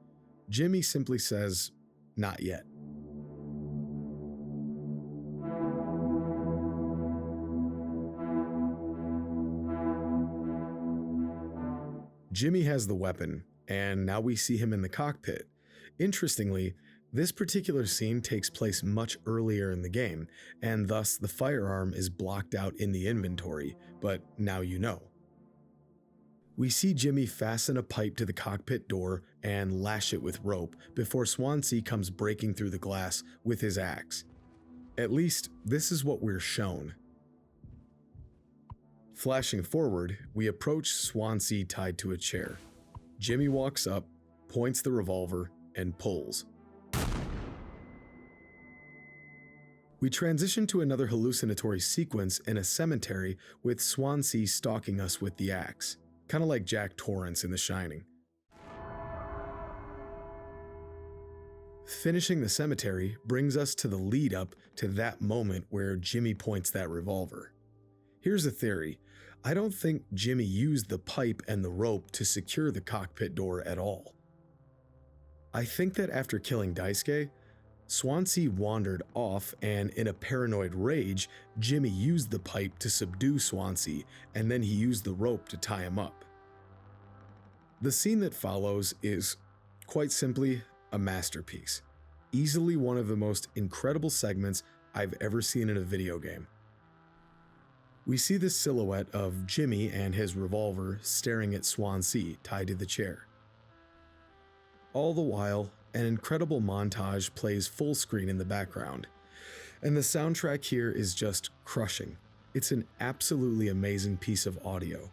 Jimmy simply says, not yet. Jimmy has the weapon, and now we see him in the cockpit. Interestingly, this particular scene takes place much earlier in the game, and thus the firearm is blocked out in the inventory, but now you know. We see Jimmy fasten a pipe to the cockpit door and lash it with rope before Swansea comes breaking through the glass with his axe. At least, this is what we're shown. Flashing forward, we approach Swansea tied to a chair. Jimmy walks up, points the revolver, and pulls. We transition to another hallucinatory sequence in a cemetery with Swansea stalking us with the axe, kind of like Jack Torrance in The Shining. Finishing the cemetery brings us to the lead up to that moment where Jimmy points that revolver. Here's a theory. I don't think Jimmy used the pipe and the rope to secure the cockpit door at all. I think that after killing Daisuke, Swansea wandered off, and in a paranoid rage, Jimmy used the pipe to subdue Swansea, and then he used the rope to tie him up. The scene that follows is, quite simply, a masterpiece. Easily one of the most incredible segments I've ever seen in a video game. We see the silhouette of Jimmy and his revolver staring at Swansea tied to the chair. All the while, an incredible montage plays full screen in the background, and the soundtrack here is just crushing. It's an absolutely amazing piece of audio.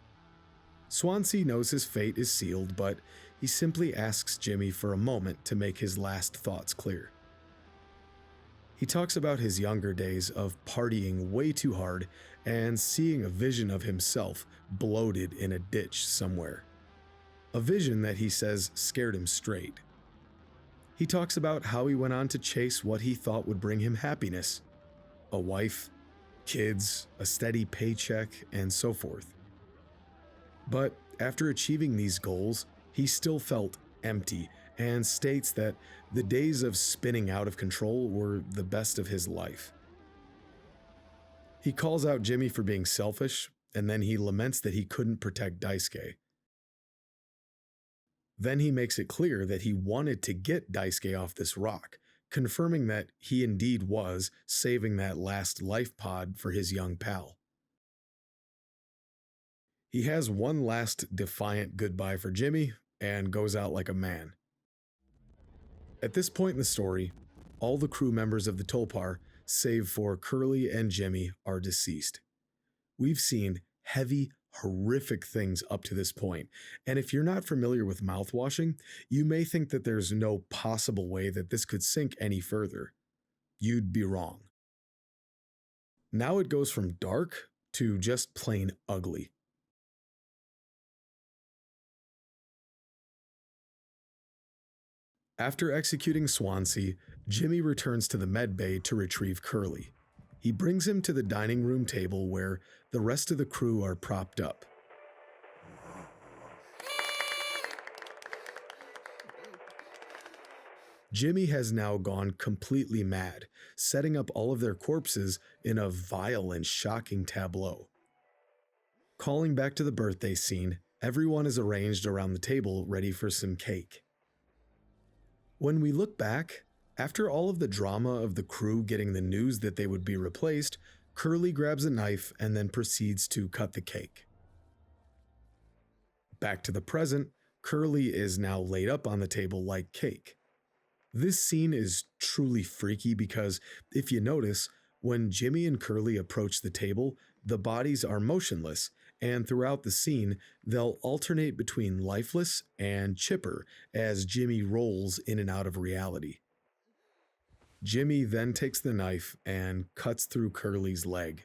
Swansea knows his fate is sealed, but he simply asks Jimmy for a moment to make his last thoughts clear. He talks about his younger days of partying way too hard and seeing a vision of himself bloated in a ditch somewhere. A vision that he says scared him straight. He talks about how he went on to chase what he thought would bring him happiness: a wife, kids, a steady paycheck, and so forth. But after achieving these goals, he still felt empty and states that the days of spinning out of control were the best of his life. He calls out Jimmy for being selfish, and then he laments that he couldn't protect Daisuke. Then he makes it clear that he wanted to get Daisuke off this rock, confirming that he indeed was saving that last life pod for his young pal. He has one last defiant goodbye for Jimmy and goes out like a man. At this point in the story, all the crew members of the Tulpar, save for Curly and Jimmy, are deceased. We've seen heavy, horrific things up to this point, and if you're not familiar with mouthwashing, you may think that there's no possible way that this could sink any further. You'd be wrong. Now it goes from dark to just plain ugly. After executing Swansea, Jimmy returns to the med bay to retrieve Curly. He brings him to the dining room table where the rest of the crew are propped up. Jimmy has now gone completely mad, setting up all of their corpses in a vile and shocking tableau. Calling back to the birthday scene, everyone is arranged around the table ready for some cake. When we look back, after all of the drama of the crew getting the news that they would be replaced, Curly grabs a knife and then proceeds to cut the cake. Back to the present, Curly is now laid up on the table like cake. This scene is truly freaky because, if you notice, when Jimmy and Curly approach the table, the bodies are motionless, and throughout the scene, they'll alternate between lifeless and chipper as Jimmy rolls in and out of reality. Jimmy then takes the knife and cuts through Curly's leg.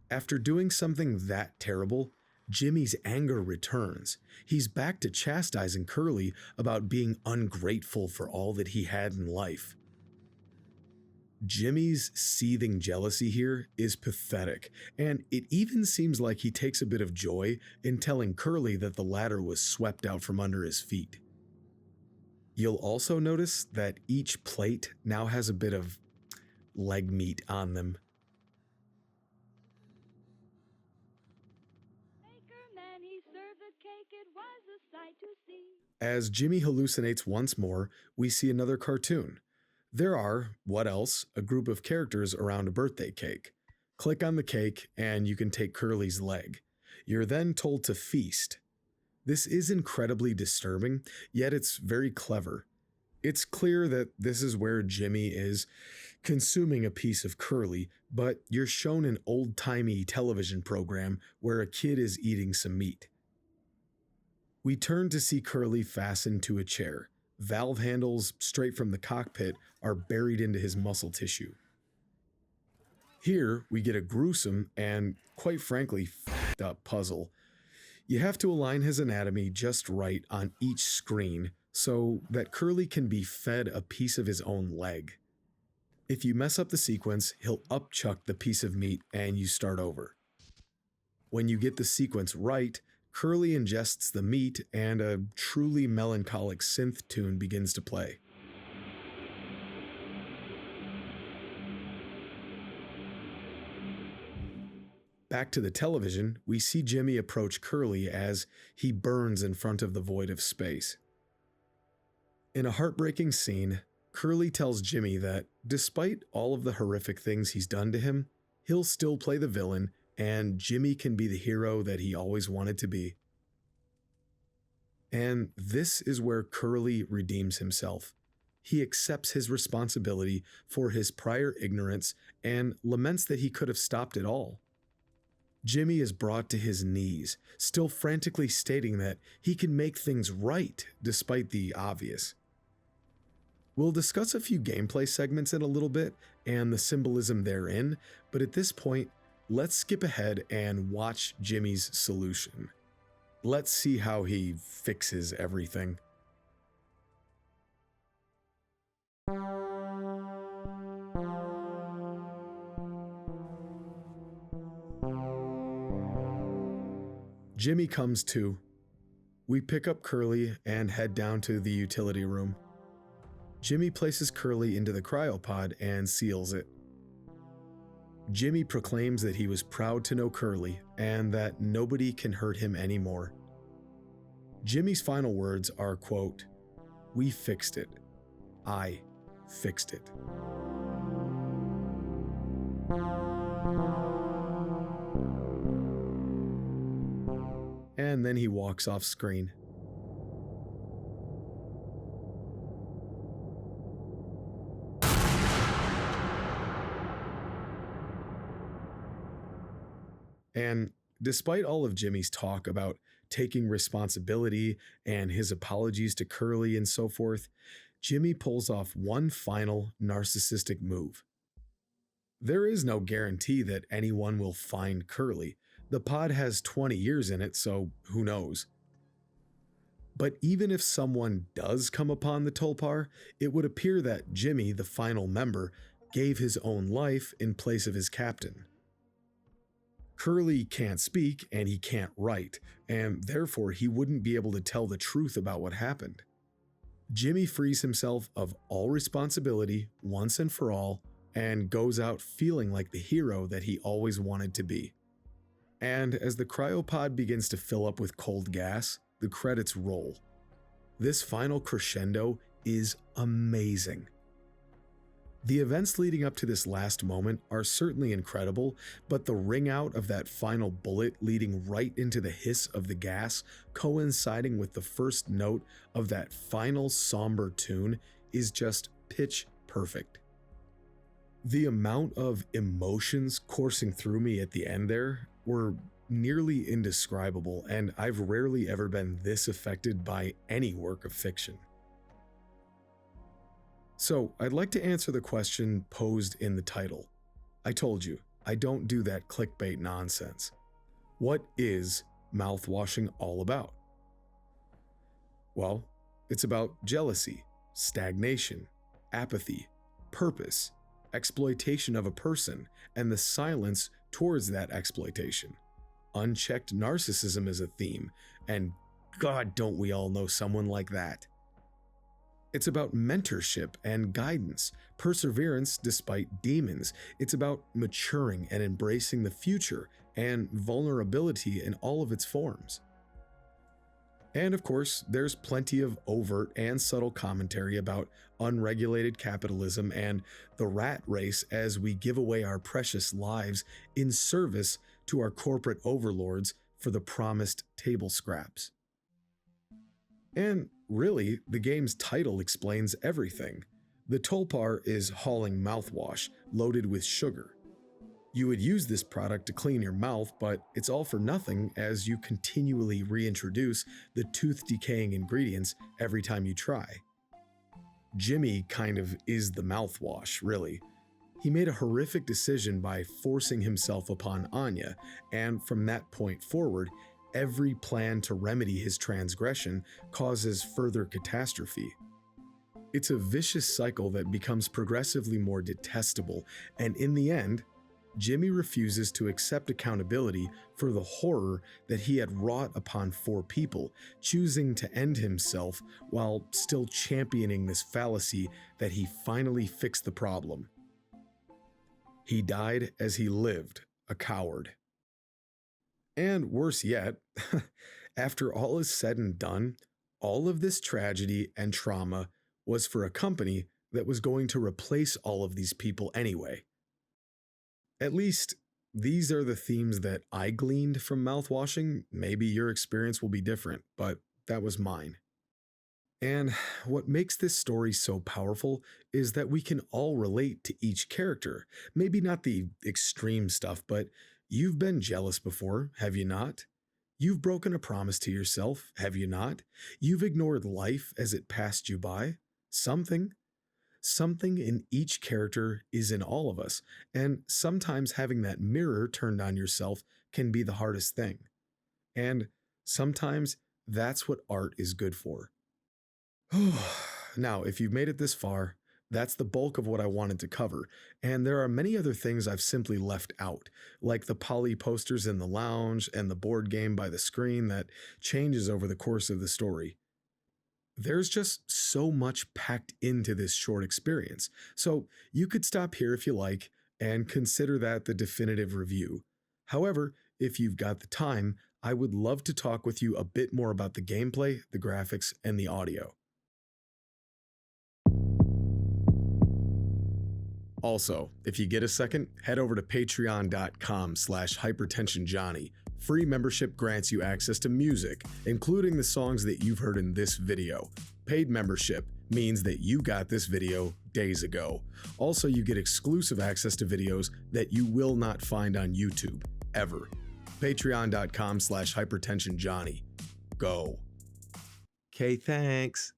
After doing something that terrible, Jimmy's anger returns. He's back to chastising Curly about being ungrateful for all that he had in life. Jimmy's seething jealousy here is pathetic, and it even seems like he takes a bit of joy in telling Curly that the ladder was swept out from under his feet. You'll also notice that each plate now has a bit of leg meat on them. As Jimmy hallucinates once more, we see another cartoon. There are, what else, a group of characters around a birthday cake. Click on the cake and you can take Curly's leg. You're then told to feast. This is incredibly disturbing, yet it's very clever. It's clear that this is where Jimmy is consuming a piece of Curly, but you're shown an old-timey television program where a kid is eating some meat. We turn to see Curly fastened to a chair. Valve handles straight from the cockpit are buried into his muscle tissue. Here, we get a gruesome and, quite frankly, f***ed up puzzle. You have to align his anatomy just right on each screen so that Curly can be fed a piece of his own leg. If you mess up the sequence, he'll upchuck the piece of meat and you start over. When you get the sequence right, Curly ingests the meat and a truly melancholic synth tune begins to play. Back to the television, we see Jimmy approach Curly as he burns in front of the void of space. In a heartbreaking scene, Curly tells Jimmy that despite all of the horrific things he's done to him, he'll still play the villain and Jimmy can be the hero that he always wanted to be. And this is where Curly redeems himself. He accepts his responsibility for his prior ignorance and laments that he could have stopped it all. Jimmy is brought to his knees, still frantically stating that he can make things right despite the obvious. We'll discuss a few gameplay segments in a little bit and the symbolism therein, but at this point, let's skip ahead and watch Jimmy's solution. Let's see how he fixes everything. Jimmy comes to. We pick up Curly and head down to the utility room. Jimmy places Curly into the cryopod and seals it. Jimmy proclaims that he was proud to know Curly and that nobody can hurt him anymore. Jimmy's final words are, quote, "We fixed it. I fixed it." And then he walks off screen. And despite all of Jimmy's talk about taking responsibility and his apologies to Curly and so forth, Jimmy pulls off one final narcissistic move. There is no guarantee that anyone will find Curly. The pod has 20 years in it, so who knows? But even if someone does come upon the Tulpar, it would appear that Jimmy, the final member, gave his own life in place of his captain. Curly can't speak and he can't write, and therefore he wouldn't be able to tell the truth about what happened. Jimmy frees himself of all responsibility once and for all and goes out feeling like the hero that he always wanted to be. And as the cryopod begins to fill up with cold gas, the credits roll. This final crescendo is amazing. The events leading up to this last moment are certainly incredible, but the ring out of that final bullet leading right into the hiss of the gas, coinciding with the first note of that final somber tune, is just pitch perfect. The amount of emotions coursing through me at the end there were nearly indescribable, and I've rarely ever been this affected by any work of fiction. So, I'd like to answer the question posed in the title. I told you, I don't do that clickbait nonsense. What is mouthwashing all about? Well, it's about jealousy, stagnation, apathy, purpose, exploitation of a person, and the silence towards that exploitation. Unchecked narcissism is a theme, and God, don't we all know someone like that. It's about mentorship and guidance, perseverance despite demons. It's about maturing and embracing the future and vulnerability in all of its forms. And of course, there's plenty of overt and subtle commentary about unregulated capitalism and the rat race as we give away our precious lives in service to our corporate overlords for the promised table scraps. And really, the game's title explains everything. The Tulpar is hauling mouthwash loaded with sugar. You would use this product to clean your mouth, but it's all for nothing as you continually reintroduce the tooth-decaying ingredients every time you try. Jimmy kind of is the mouthwash, really. He made a horrific decision by forcing himself upon Anya, and from that point forward, every plan to remedy his transgression causes further catastrophe. It's a vicious cycle that becomes progressively more detestable, and in the end, Jimmy refuses to accept accountability for the horror that he had wrought upon 4 people, choosing to end himself while still championing this fallacy that he finally fixed the problem. He died as he lived, a coward. And worse yet, after all is said and done, all of this tragedy and trauma was for a company that was going to replace all of these people anyway. At least, these are the themes that I gleaned from Mouthwashing. Maybe your experience will be different, but that was mine. And what makes this story so powerful is that we can all relate to each character. Maybe not the extreme stuff, but you've been jealous before, have you not? You've broken a promise to yourself, have you not? You've ignored life as it passed you by. Something in each character is in all of us, and sometimes having that mirror turned on yourself can be the hardest thing. And sometimes that's what art is good for. Now, if you've made it this far, that's the bulk of what I wanted to cover, and there are many other things I've simply left out, like the poly posters in the lounge and the board game by the screen that changes over the course of the story. There's just so much packed into this short experience, so you could stop here if you like and consider that the definitive review. However, if you've got the time, I would love to talk with you a bit more about the gameplay, the graphics, and the audio. Also, if you get a second, head over to patreon.com/hypertensionjohnny. Free membership grants you access to music, including the songs that you've heard in this video. Paid membership means that you got this video days ago. Also, you get exclusive access to videos that you will not find on YouTube, ever. Patreon.com/hypertensionjohnny. Go. Okay, thanks.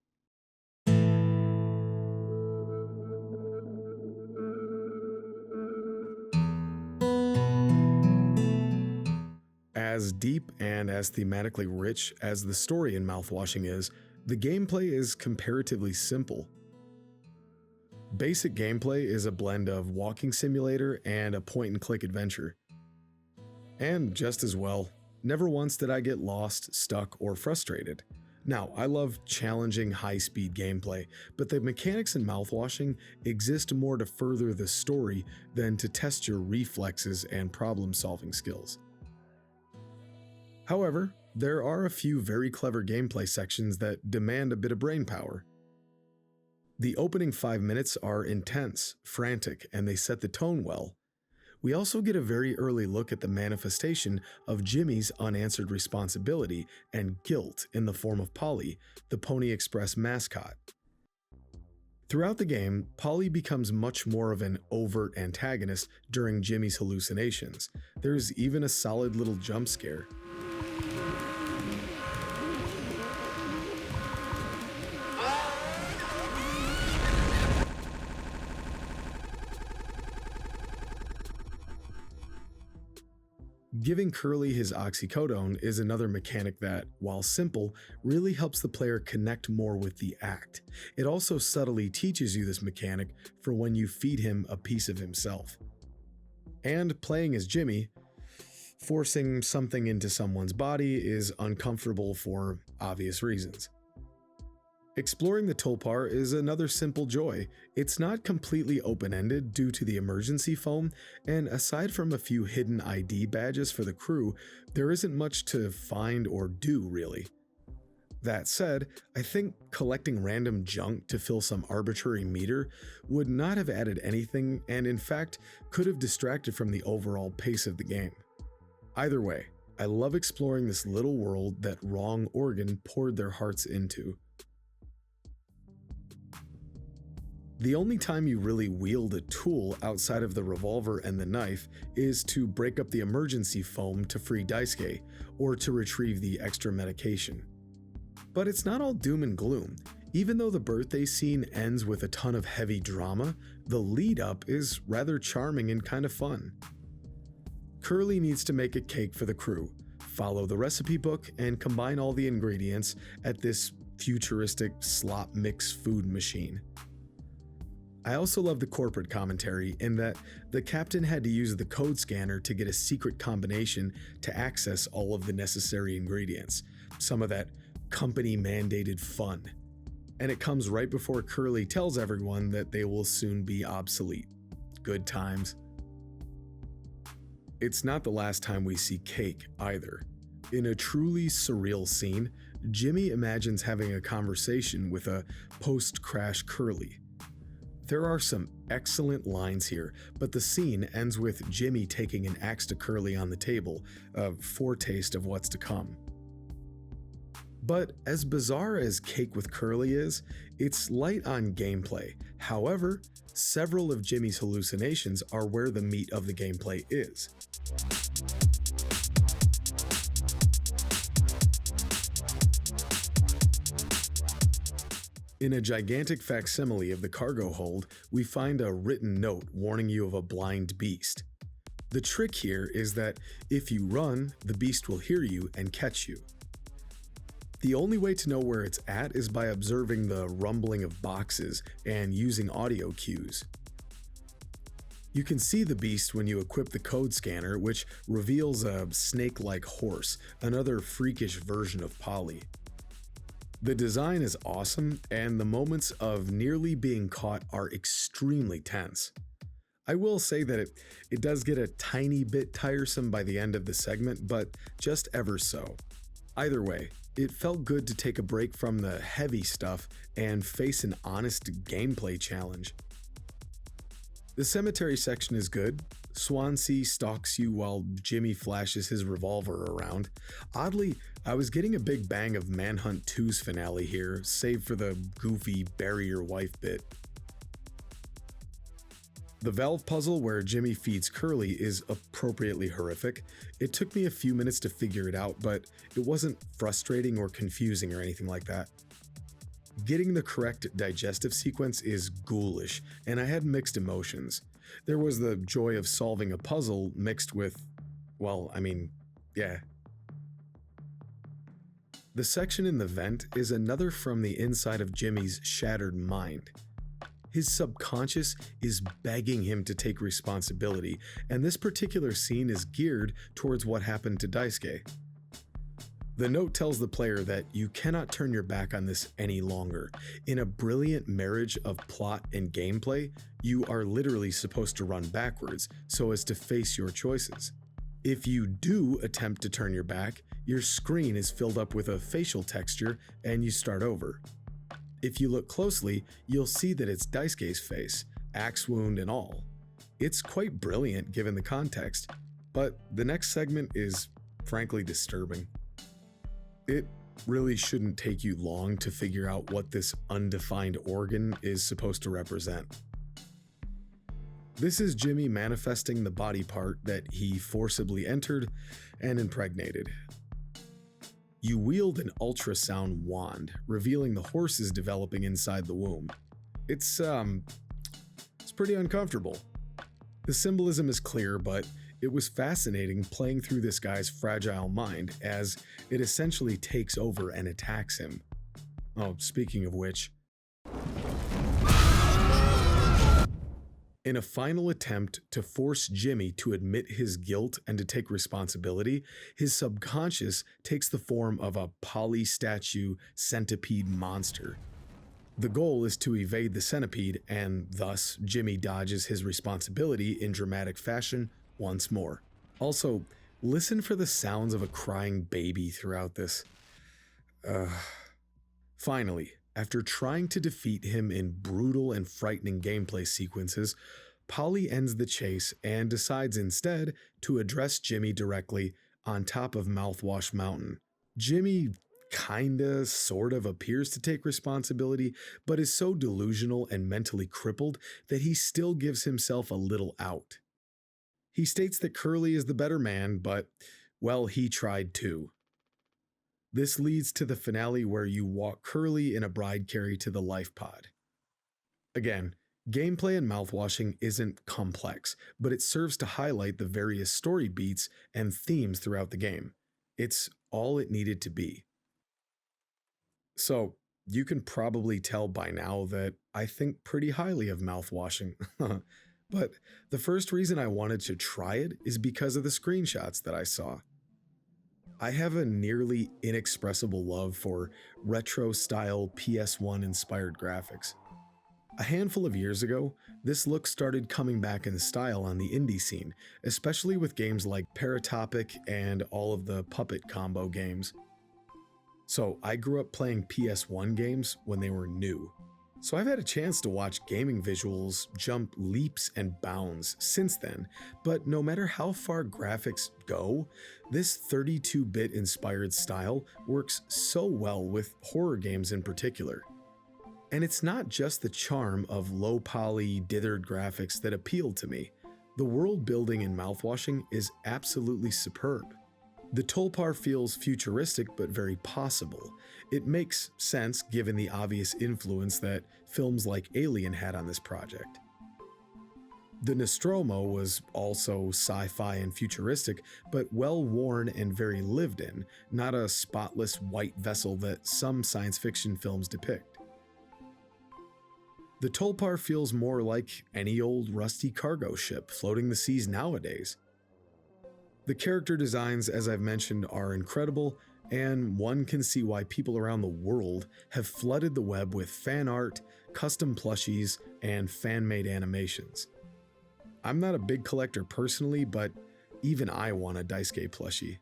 As deep and as thematically rich as the story in Mouthwashing is, the gameplay is comparatively simple. Basic gameplay is a blend of walking simulator and a point-and-click adventure. And just as well, never once did I get lost, stuck, or frustrated. Now, I love challenging high-speed gameplay, but the mechanics in Mouthwashing exist more to further the story than to test your reflexes and problem-solving skills. However, there are a few very clever gameplay sections that demand a bit of brain power. The opening 5 minutes are intense, frantic, and they set the tone well. We also get a very early look at the manifestation of Jimmy's unanswered responsibility and guilt in the form of Polly, the Pony Express mascot. Throughout the game, Polly becomes much more of an overt antagonist during Jimmy's hallucinations. There's even a solid little jump scare. Giving Curly his oxycodone is another mechanic that, while simple, really helps the player connect more with the act. It also subtly teaches you this mechanic for when you feed him a piece of himself. And playing as Jimmy, forcing something into someone's body is uncomfortable for obvious reasons. Exploring the Tulpar is another simple joy. It's not completely open-ended due to the emergency foam, and aside from a few hidden ID badges for the crew, there isn't much to find or do really. That said, I think collecting random junk to fill some arbitrary meter would not have added anything, and in fact could have distracted from the overall pace of the game. Either way, I love exploring this little world that Wrong Organ poured their hearts into. The only time you really wield a tool outside of the revolver and the knife is to break up the emergency foam to free Daisuke, or to retrieve the extra medication. But it's not all doom and gloom. Even though the birthday scene ends with a ton of heavy drama, the lead up is rather charming and kind of fun. Curly needs to make a cake for the crew. follow the recipe book, and combine all the ingredients at this futuristic slop mix food machine. I also love the corporate commentary in that the captain had to use the code scanner to get a secret combination to access all of the necessary ingredients, some of that company-mandated fun. And it comes right before Curly tells everyone that they will soon be obsolete. Good times. It's not the last time we see Cake either. In a truly surreal scene, Jimmy imagines having a conversation with a post-crash Curly. There are some excellent lines here, but the scene ends with Jimmy taking an axe to Curly on the table, a foretaste of what's to come. But as bizarre as Cake with Curly is, it's light on gameplay. However, several of Jimmy's hallucinations are where the meat of the gameplay is. In a gigantic facsimile of the cargo hold, we find a written note warning you of a blind beast. The trick here is that if you run, the beast will hear you and catch you. The only way to know where it's at is by observing the rumbling of boxes and using audio cues. You can see the beast when you equip the code scanner, which reveals a snake-like horse, another freakish version of Polly. The design is awesome, and the moments of nearly being caught are extremely tense. I will say that it does get a tiny bit tiresome by the end of the segment, but just ever so. Either way, it felt good to take a break from the heavy stuff and face an honest gameplay challenge. The cemetery section is good. Swansea stalks you while Jimmy flashes his revolver around. Oddly, I was getting a big bang of Manhunt 2's finale here, save for the goofy bury your wife bit. The valve puzzle where Jimmy feeds Curly is appropriately horrific. It took me a few minutes to figure it out, but it wasn't frustrating or confusing or anything like that. Getting the correct digestive sequence is ghoulish, and I had mixed emotions. There was the joy of solving a puzzle mixed with, yeah. The section in the vent is another from the inside of Jimmy's shattered mind. His subconscious is begging him to take responsibility, and this particular scene is geared towards what happened to Daisuke. The note tells the player that you cannot turn your back on this any longer. In a brilliant marriage of plot and gameplay, you are literally supposed to run backwards so as to face your choices. If you do attempt to turn your back, your screen is filled up with a facial texture and you start over. If you look closely, you'll see that it's Daisuke's face, axe wound and all. It's quite brilliant given the context, but the next segment is frankly disturbing. It really shouldn't take you long to figure out what this undefined organ is supposed to represent. This is Jimmy manifesting the body part that he forcibly entered and impregnated. You wield an ultrasound wand, revealing the horses developing inside the womb. It's pretty uncomfortable. The symbolism is clear, but it was fascinating playing through this guy's fragile mind as it essentially takes over and attacks him. Oh, speaking of which. In a final attempt to force Jimmy to admit his guilt and to take responsibility, his subconscious takes the form of a poly-statue centipede monster. The goal is to evade the centipede, and thus Jimmy dodges his responsibility in dramatic fashion once more. Also, listen for the sounds of a crying baby throughout this. Finally, after trying to defeat him in brutal and frightening gameplay sequences, Polly ends the chase and decides instead to address Jimmy directly on top of Mouthwash Mountain. Jimmy kinda, sort of appears to take responsibility, but is so delusional and mentally crippled that he still gives himself a little out. He states that Curly is the better man, but, well, he tried too. This leads to the finale where you walk Curly in a bride carry to the life pod. Again, gameplay in Mouthwashing isn't complex, but it serves to highlight the various story beats and themes throughout the game. It's all it needed to be. So, you can probably tell by now that I think pretty highly of mouthwashing. But the first reason I wanted to try it is because of the screenshots that I saw. I have a nearly inexpressible love for retro style PS1 inspired graphics. A handful of years ago, this look started coming back in style on the indie scene, especially with games like Paratopic and all of the Puppet Combo games. So I grew up playing PS1 games when they were new. So I've had a chance to watch gaming visuals jump leaps and bounds since then, but no matter how far graphics go, this 32-bit inspired style works so well with horror games in particular. And it's not just the charm of low-poly, dithered graphics that appeal to me. The world building in Mouthwashing is absolutely superb. The Tulpar feels futuristic but very possible. It makes sense given the obvious influence that films like Alien had on this project. The Nostromo was also sci-fi and futuristic, but well-worn and very lived in, not a spotless white vessel that some science fiction films depict. The Tulpar feels more like any old rusty cargo ship floating the seas nowadays. The character designs, as I've mentioned, are incredible, and one can see why people around the world have flooded the web with fan art, custom plushies, and fan-made animations. I'm not a big collector personally, but even I want a Daisuke plushie.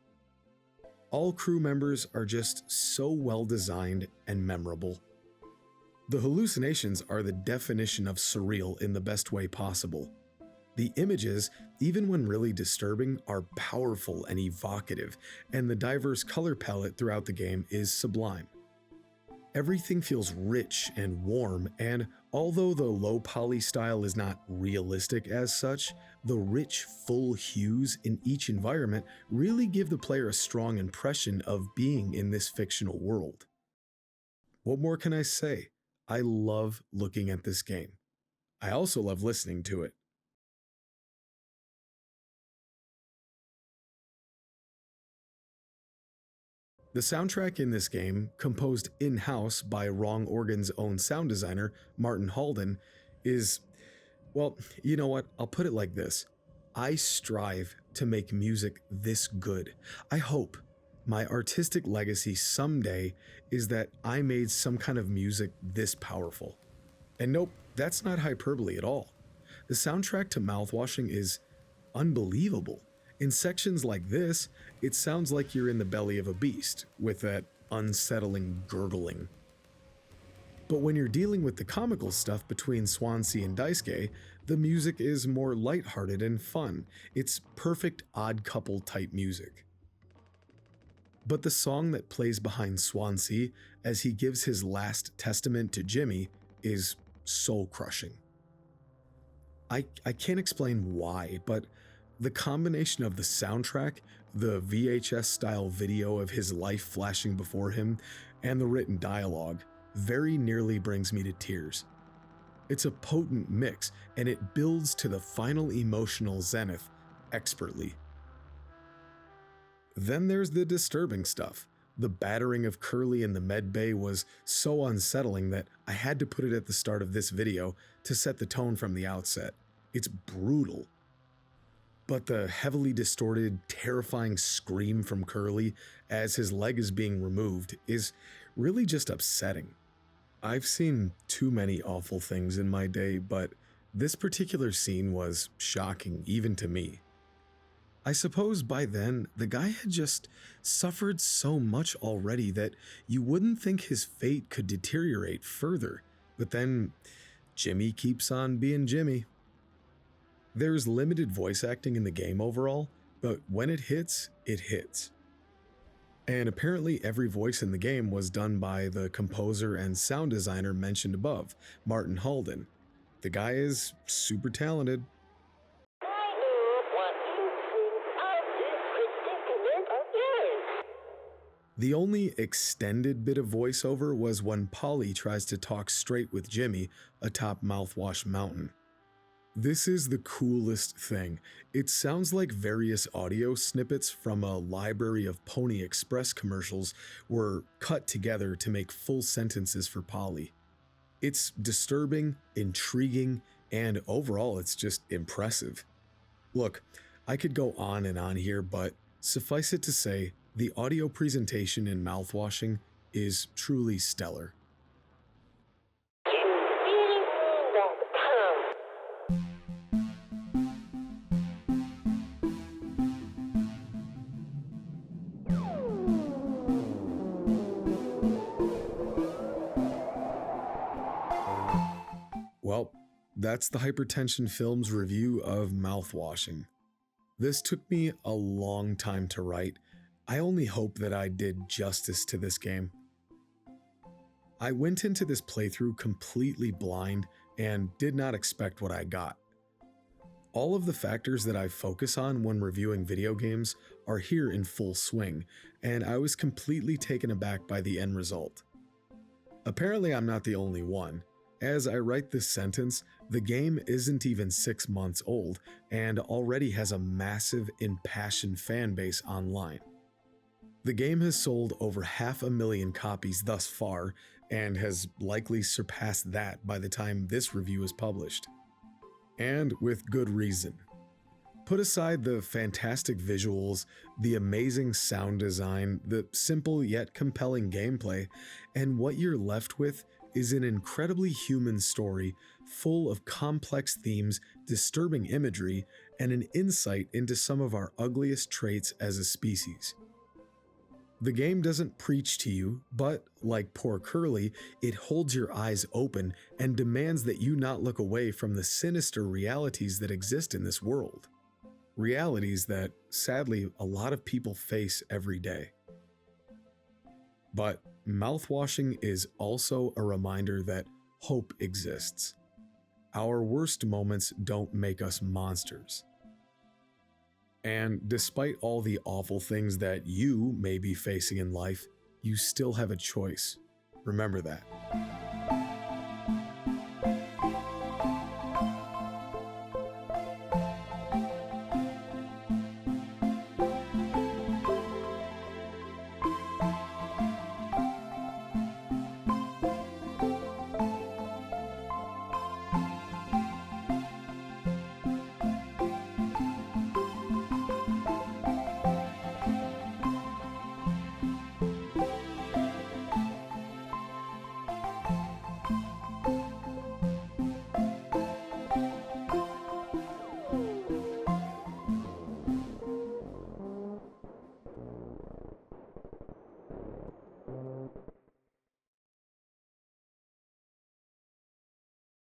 All crew members are just so well designed and memorable. The hallucinations are the definition of surreal in the best way possible. The images, even when really disturbing, are powerful and evocative, and the diverse color palette throughout the game is sublime. Everything feels rich and warm, and although the low-poly style is not realistic as such, the rich, full hues in each environment really give the player a strong impression of being in this fictional world. What more can I say? I love looking at this game. I also love listening to it. The soundtrack in this game, composed in-house by Wrong Organ's own sound designer, Martin Halden, is, well, you know what, I'll put it like this. I strive to make music this good. I hope my artistic legacy someday is that I made some kind of music this powerful. And nope, that's not hyperbole at all. The soundtrack to Mouthwashing is unbelievable. In sections like this, it sounds like you're in the belly of a beast, with that unsettling gurgling. But when you're dealing with the comical stuff between Swansea and Daisuke, the music is more lighthearted and fun. It's perfect odd couple type music. But the song that plays behind Swansea as he gives his last testament to Jimmy is soul-crushing. I can't explain why, but the combination of the soundtrack, the VHS-style video of his life flashing before him, and the written dialogue very nearly brings me to tears. It's a potent mix, and it builds to the final emotional zenith expertly. Then there's the disturbing stuff. The battering of Curly in the med bay was so unsettling that I had to put it at the start of this video to set the tone from the outset. It's brutal. But the heavily distorted, terrifying scream from Curly as his leg is being removed is really just upsetting. I've seen too many awful things in my day, but this particular scene was shocking even to me. I suppose by then, the guy had just suffered so much already that you wouldn't think his fate could deteriorate further, but then Jimmy keeps on being Jimmy. There's limited voice acting in the game overall, but when it hits, it hits. And apparently every voice in the game was done by the composer and sound designer mentioned above, Martin Halden. The guy is super talented. The only extended bit of voiceover was when Polly tries to talk straight with Jimmy atop Mouthwash Mountain. This is the coolest thing. It sounds like various audio snippets from a library of Pony Express commercials were cut together to make full sentences for Polly. It's disturbing, intriguing, and overall it's just impressive. Look, I could go on and on here, but suffice it to say, the audio presentation in Mouthwashing is truly stellar. Well, that's the Hypertension Films review of Mouthwashing. This took me a long time to write. I only hope that I did justice to this game. I went into this playthrough completely blind and did not expect what I got. All of the factors that I focus on when reviewing video games are here in full swing, and I was completely taken aback by the end result. Apparently, I'm not the only one. As I write this sentence, the game isn't even 6 months old and already has a massive, impassioned fan base online. The game has sold over 500,000 copies thus far and has likely surpassed that by the time this review is published. And with good reason. Put aside the fantastic visuals, the amazing sound design, the simple yet compelling gameplay, and what you're left with is an incredibly human story full of complex themes, disturbing imagery, and an insight into some of our ugliest traits as a species. The game doesn't preach to you, but, like poor Curly, it holds your eyes open and demands that you not look away from the sinister realities that exist in this world. Realities that, sadly, a lot of people face every day. But Mouthwashing is also a reminder that hope exists. Our worst moments don't make us monsters. And despite all the awful things that you may be facing in life, you still have a choice. Remember that.